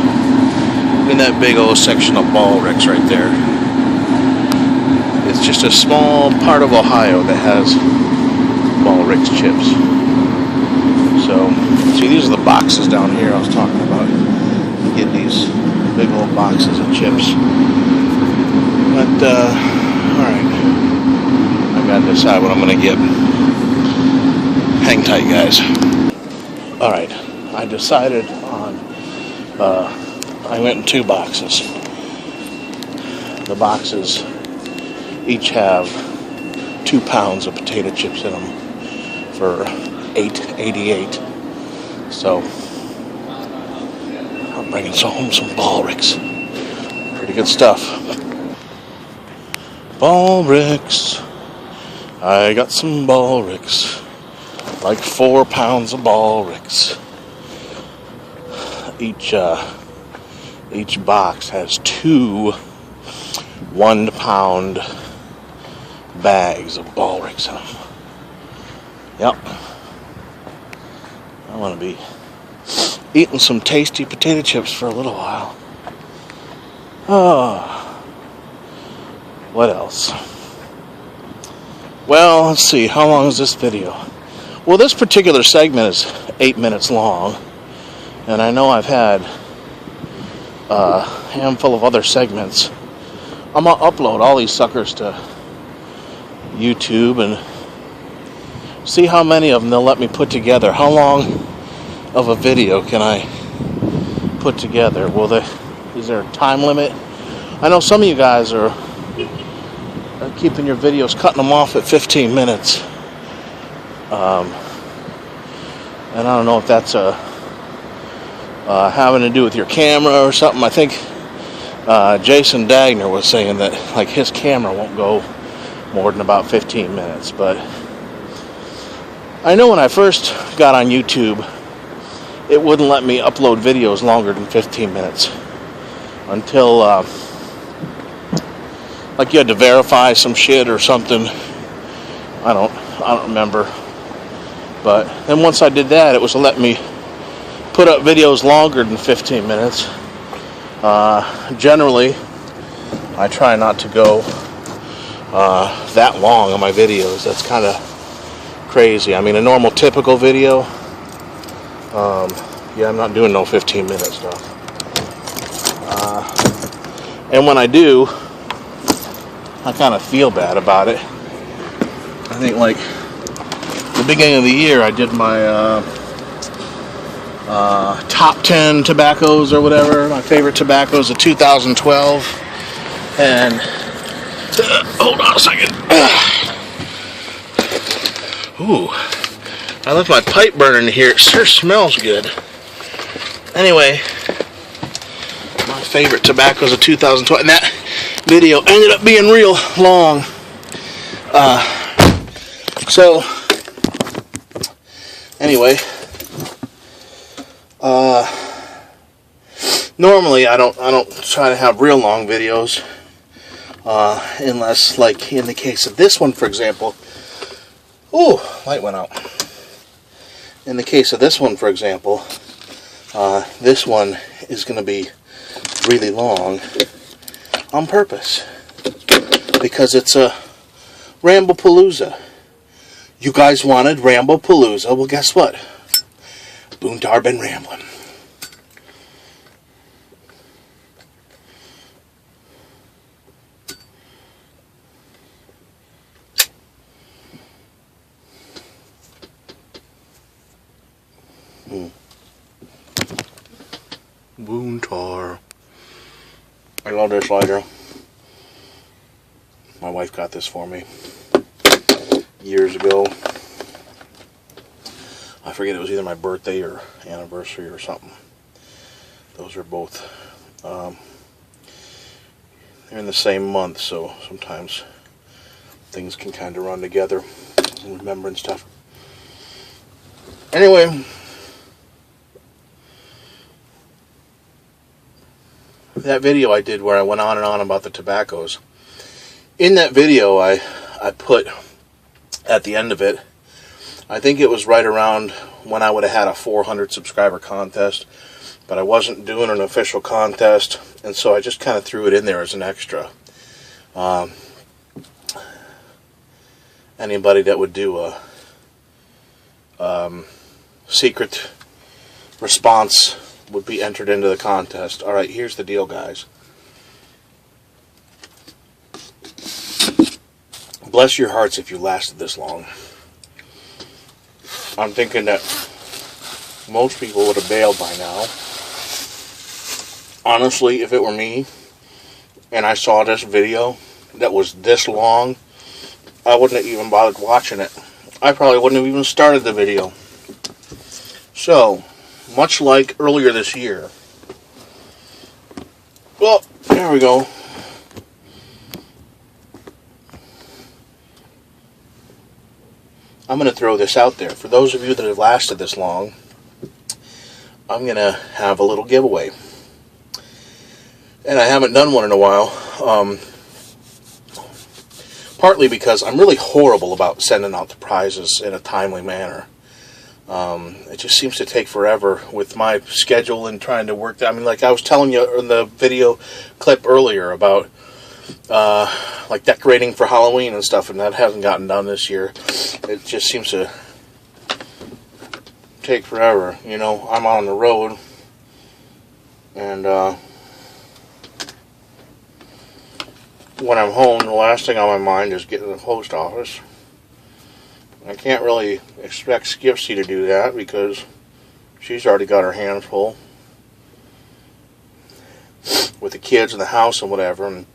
In that big old section of Ball Ricks right there. It's just a small part of Ohio that has Ball Ricks chips. So, see, these are the boxes down here I was talking about. You get these big old boxes of chips. But, alright. I gotta decide what I'm gonna get. Hang tight, guys. Alright, I decided on, I went in 2 boxes. The boxes each have 2 pounds of potato chips in them for $8.88. So I'm bringing home some Ball Ricks. Pretty good stuff. Ball Ricks. I got some Ball Ricks. Like 4 pounds of Ball Ricks. Each box has 2 1-pound bags of Ball Ricks in them. Yep. I want to be eating some tasty potato chips for a little while. Oh. What else? Well, let's see. How long is this video? Well, this particular segment is 8 minutes long. And I know I've had a handful of other segments. I'm going to upload all these suckers to YouTube and see how many of them they'll let me put together. How long of a video can I put together? Is there a time limit? I know some of you guys are keeping your videos, cutting them off at 15 minutes. And I don't know if that's having to do with your camera or something. I think Jason Dagner was saying that like his camera won't go more than about 15 minutes. But I know when I first got on YouTube, it wouldn't let me upload videos longer than 15 minutes until like you had to verify some shit or something. I don't remember. But then once I did that, it was letting me put up videos longer than 15 minutes. Generally, I try not to go that long on my videos. That's kind of crazy. I mean, a normal, typical video, yeah, I'm not doing no 15-minute stuff. And when I do, I kind of feel bad about it. I think, like, the beginning of the year, I did my top 10 tobaccos or whatever, my favorite tobaccos of 2012, and hold on a second. Ooh, I left my pipe burning here. It sure smells good. Anyway, my favorite tobaccos of 2012, and that video ended up being real long. So anyway, normally I don't try to have real long videos, unless, like in the case of this one, for example. Ooh, light went out. In the case of this one, for example, this one is going to be really long on purpose because it's a Ramblepalooza. You guys wanted Ramblepalooza. Well, guess what? Boontar been rambling. Wound tar. I love this lighter. My wife got this for me years ago. I forget, it was either my birthday or anniversary or something. Those are both. They're in the same month, so sometimes things can kind of run together and remembering stuff. Anyway, that video I did where I went on and on about the tobaccos. In that video, I put at the end of it, I think it was right around when I would have had a 400 subscriber contest, but I wasn't doing an official contest, and so I just kind of threw it in there as an extra. Anybody that would do a secret response would be entered into the contest. Alright, here's the deal, guys. Bless your hearts if you lasted this long. I'm thinking that most people would have bailed by now. Honestly, if it were me and I saw this video that was this long, I wouldn't have even bothered watching it. I probably wouldn't have even started the video. So, much like earlier this year. Well, there we go. I'm going to throw this out there. For those of you that have lasted this long, I'm going to have a little giveaway. And I haven't done one in a while. Partly because I'm really horrible about sending out the prizes in a timely manner. It just seems to take forever with my schedule and trying to work that. I mean, like I was telling you in the video clip earlier about like decorating for Halloween and stuff, and that hasn't gotten done this year. It just seems to take forever. You know, I'm on the road, and when I'm home, the last thing on my mind is getting to the post office. I can't really expect Skipsy to do that because she's already got her hands full with the kids in the house and whatever. And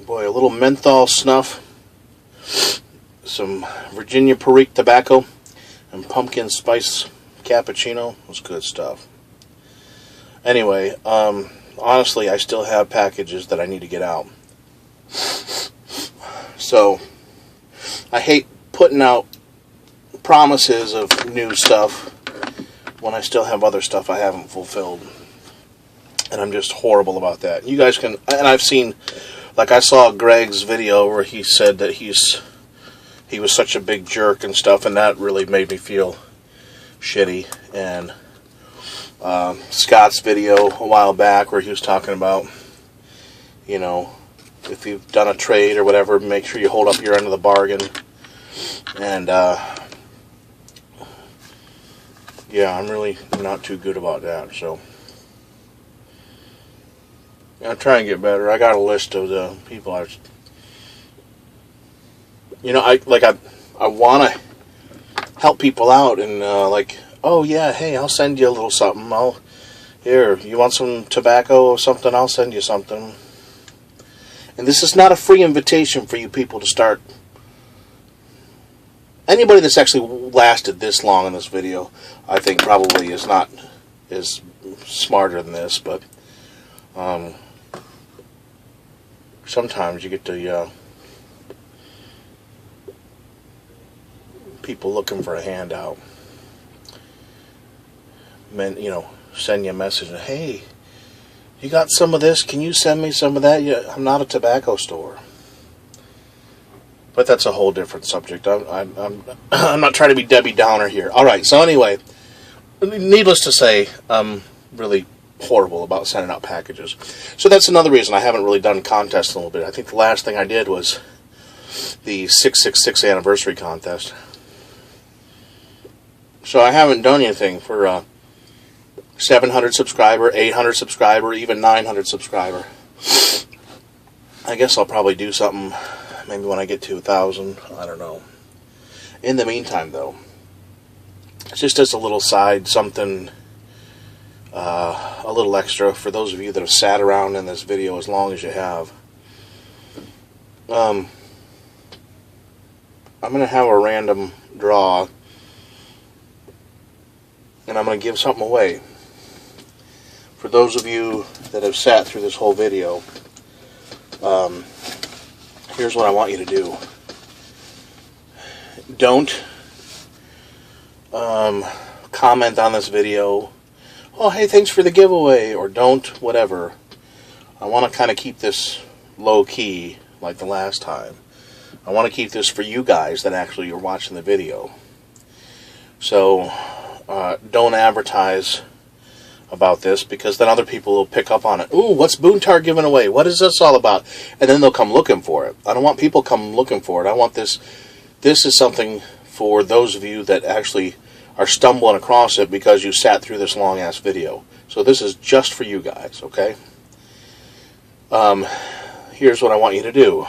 boy, a little menthol snuff, some Virginia Perique tobacco, and pumpkin spice cappuccino was good stuff. Anyway, honestly, I still have packages that I need to get out. So, I hate putting out promises of new stuff when I still have other stuff I haven't fulfilled. And I'm just horrible about that. You guys can, and I've seen, like I saw Greg's video where he said that he was such a big jerk and stuff, and that really made me feel shitty. And Scott's video a while back where he was talking about, you know, if you've done a trade or whatever, make sure you hold up your end of the bargain. And yeah, I'm really not too good about that. So I'm trying to get better. I got a list of the people I want to help people out, and like, oh yeah, hey, I'll send you a little something. Here, you want some tobacco or something? I'll send you something. And this is not a free invitation for you people to start. Anybody that's actually lasted this long in this video, I think probably is smarter than this, but sometimes you get to people looking for a handout. Men, you know, send you a message, hey, you got some of this? Can you send me some of that? Yeah, I'm not a tobacco store. But that's a whole different subject. I'm not trying to be Debbie Downer here. All right. So anyway, needless to say, I'm really horrible about sending out packages. So that's another reason I haven't really done contests in a little bit. I think the last thing I did was the 666 anniversary contest. So I haven't done anything for 700 subscriber, 800 subscriber, even 900 subscriber. I guess I'll probably do something maybe when I get to 1,000. I don't know. In the meantime, though, it's just as a little side, something, a little extra for those of you that have sat around in this video as long as you have. I'm going to have a random draw, and I'm going to give something away. For those of you that have sat through this whole video, here's what I want you to do. Don't comment on this video, oh hey, thanks for the giveaway, or don't whatever. I want to kind of keep this low key like the last time. I want to keep this for you guys that actually are watching the video. So don't advertise about this, because then other people will pick up on it. Ooh, what's Boontar giving away? What is this all about? And then they'll come looking for it. I don't want people come looking for it. I want this. This is something for those of you that actually are stumbling across it because you sat through this long-ass video. So this is just for you guys, okay? Here's what I want you to do.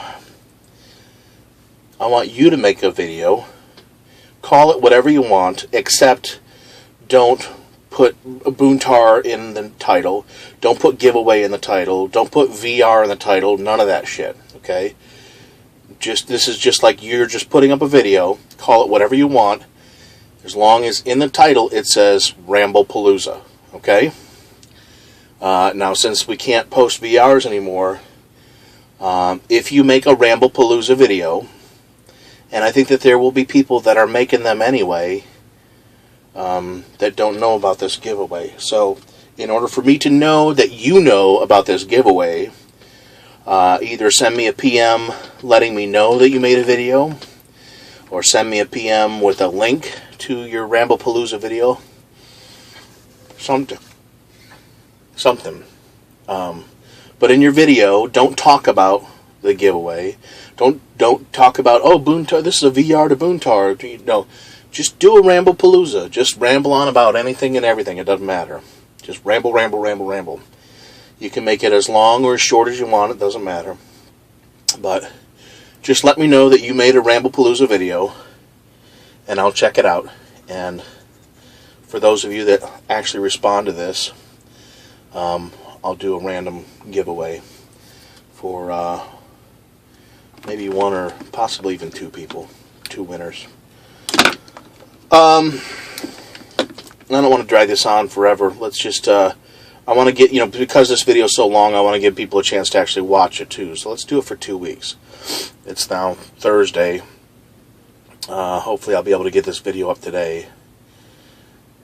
I want you to make a video. Call it whatever you want, except don't put Boontar in the title. Don't put giveaway in the title. Don't put VR in the title. None of that shit, okay? This is just like you're just putting up a video. Call it whatever you want, as long as in the title it says Ramblepalooza, okay? Now, since we can't post VRs anymore, if you make a Ramblepalooza video, and I think that there will be people that are making them anyway, that don't know about this giveaway. So, in order for me to know that you know about this giveaway, either send me a PM letting me know that you made a video, or send me a PM with a link to your Ramblepalooza video. Something. But in your video, don't talk about the giveaway. Don't talk about, oh, Boontar, this is a VR to Boontar. No, just do a Ramblepalooza. Just ramble on about anything and everything. It doesn't matter. Just ramble, ramble, ramble, ramble. You can make it as long or as short as you want. It doesn't matter. But just let me know that you made a Ramblepalooza video, and I'll check it out. And for those of you that actually respond to this, I'll do a random giveaway for maybe one or possibly even two people, two winners. I don't want to drag this on forever. Let's just, I want to get, because this video is so long, I want to give people a chance to actually watch it too. So let's do it for 2 weeks. It's now Thursday. Hopefully I'll be able to get this video up today.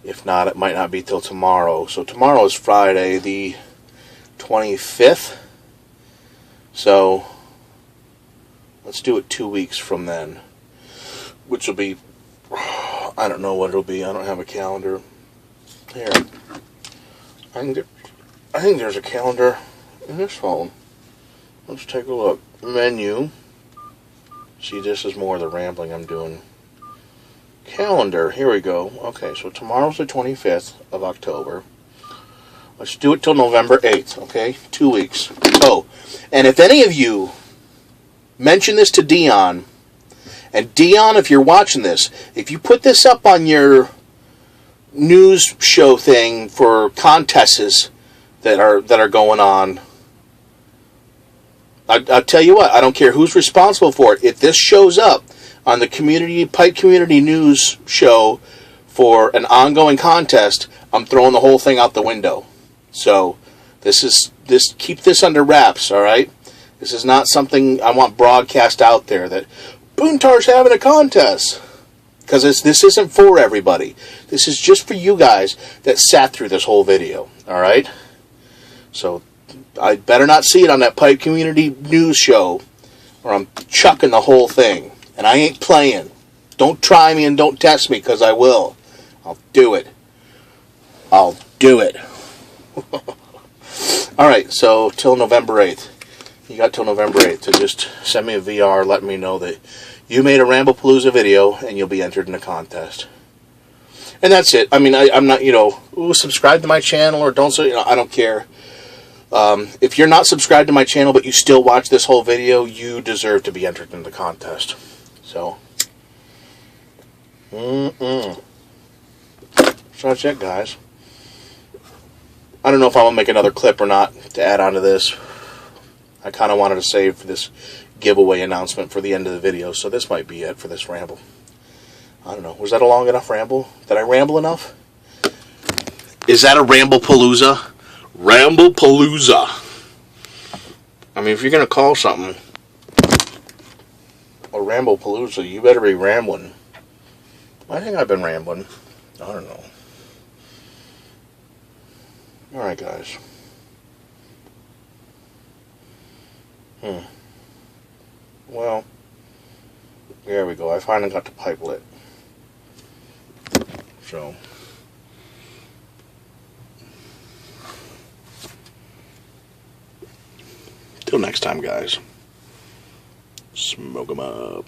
If not, it might not be till tomorrow. So tomorrow is Friday, the 25th. So let's do it 2 weeks from then, which will be, I don't know what it'll be. I don't have a calendar. Here, I think there's a calendar in this phone. Let's take a look. Menu. See, this is more of the rambling I'm doing. Calendar. Here we go. Okay, so tomorrow's the 25th of October. Let's do it till November 8th, okay? 2 weeks. Oh, and if any of you mention this to Dion, and Dion, if you're watching this, if you put this up on your news show thing for contests that are going on, I'll tell you what, I don't care who's responsible for it. If this shows up on the Pipe Community News show for an ongoing contest, I'm throwing the whole thing out the window. So keep this under wraps, all right? This is not something I want broadcast out there that Boontar's having a contest, because this isn't for everybody. This is just for you guys that sat through this whole video, all right? So I better not see it on that Pipe Community News show, or I'm chucking the whole thing. And I ain't playing. Don't try me and don't test me, because I will. I'll do it. I'll do it. Alright, so till November 8th. You got till November 8th to just send me a VR letting me know that you made a Ramblepalooza video and you'll be entered in a contest. And that's it. I mean, I'm not, subscribe to my channel or don't, I don't care. If you're not subscribed to my channel but you still watch this whole video, you deserve to be entered in the contest. So, So that's it, guys. I don't know if I'm going to make another clip or not to add on to this. I kind of wanted to save this giveaway announcement for the end of the video, so this might be it for this ramble. I don't know. Was that a long enough ramble? Did I ramble enough? Is that a Ramblepalooza? Ramblepalooza. I mean, if you're going to call something a Ramblepalooza, you better be rambling. I think I've been rambling. I don't know. Alright, guys. Well, there we go. I finally got the pipe lit. So, till next time, guys. Smoke 'em up.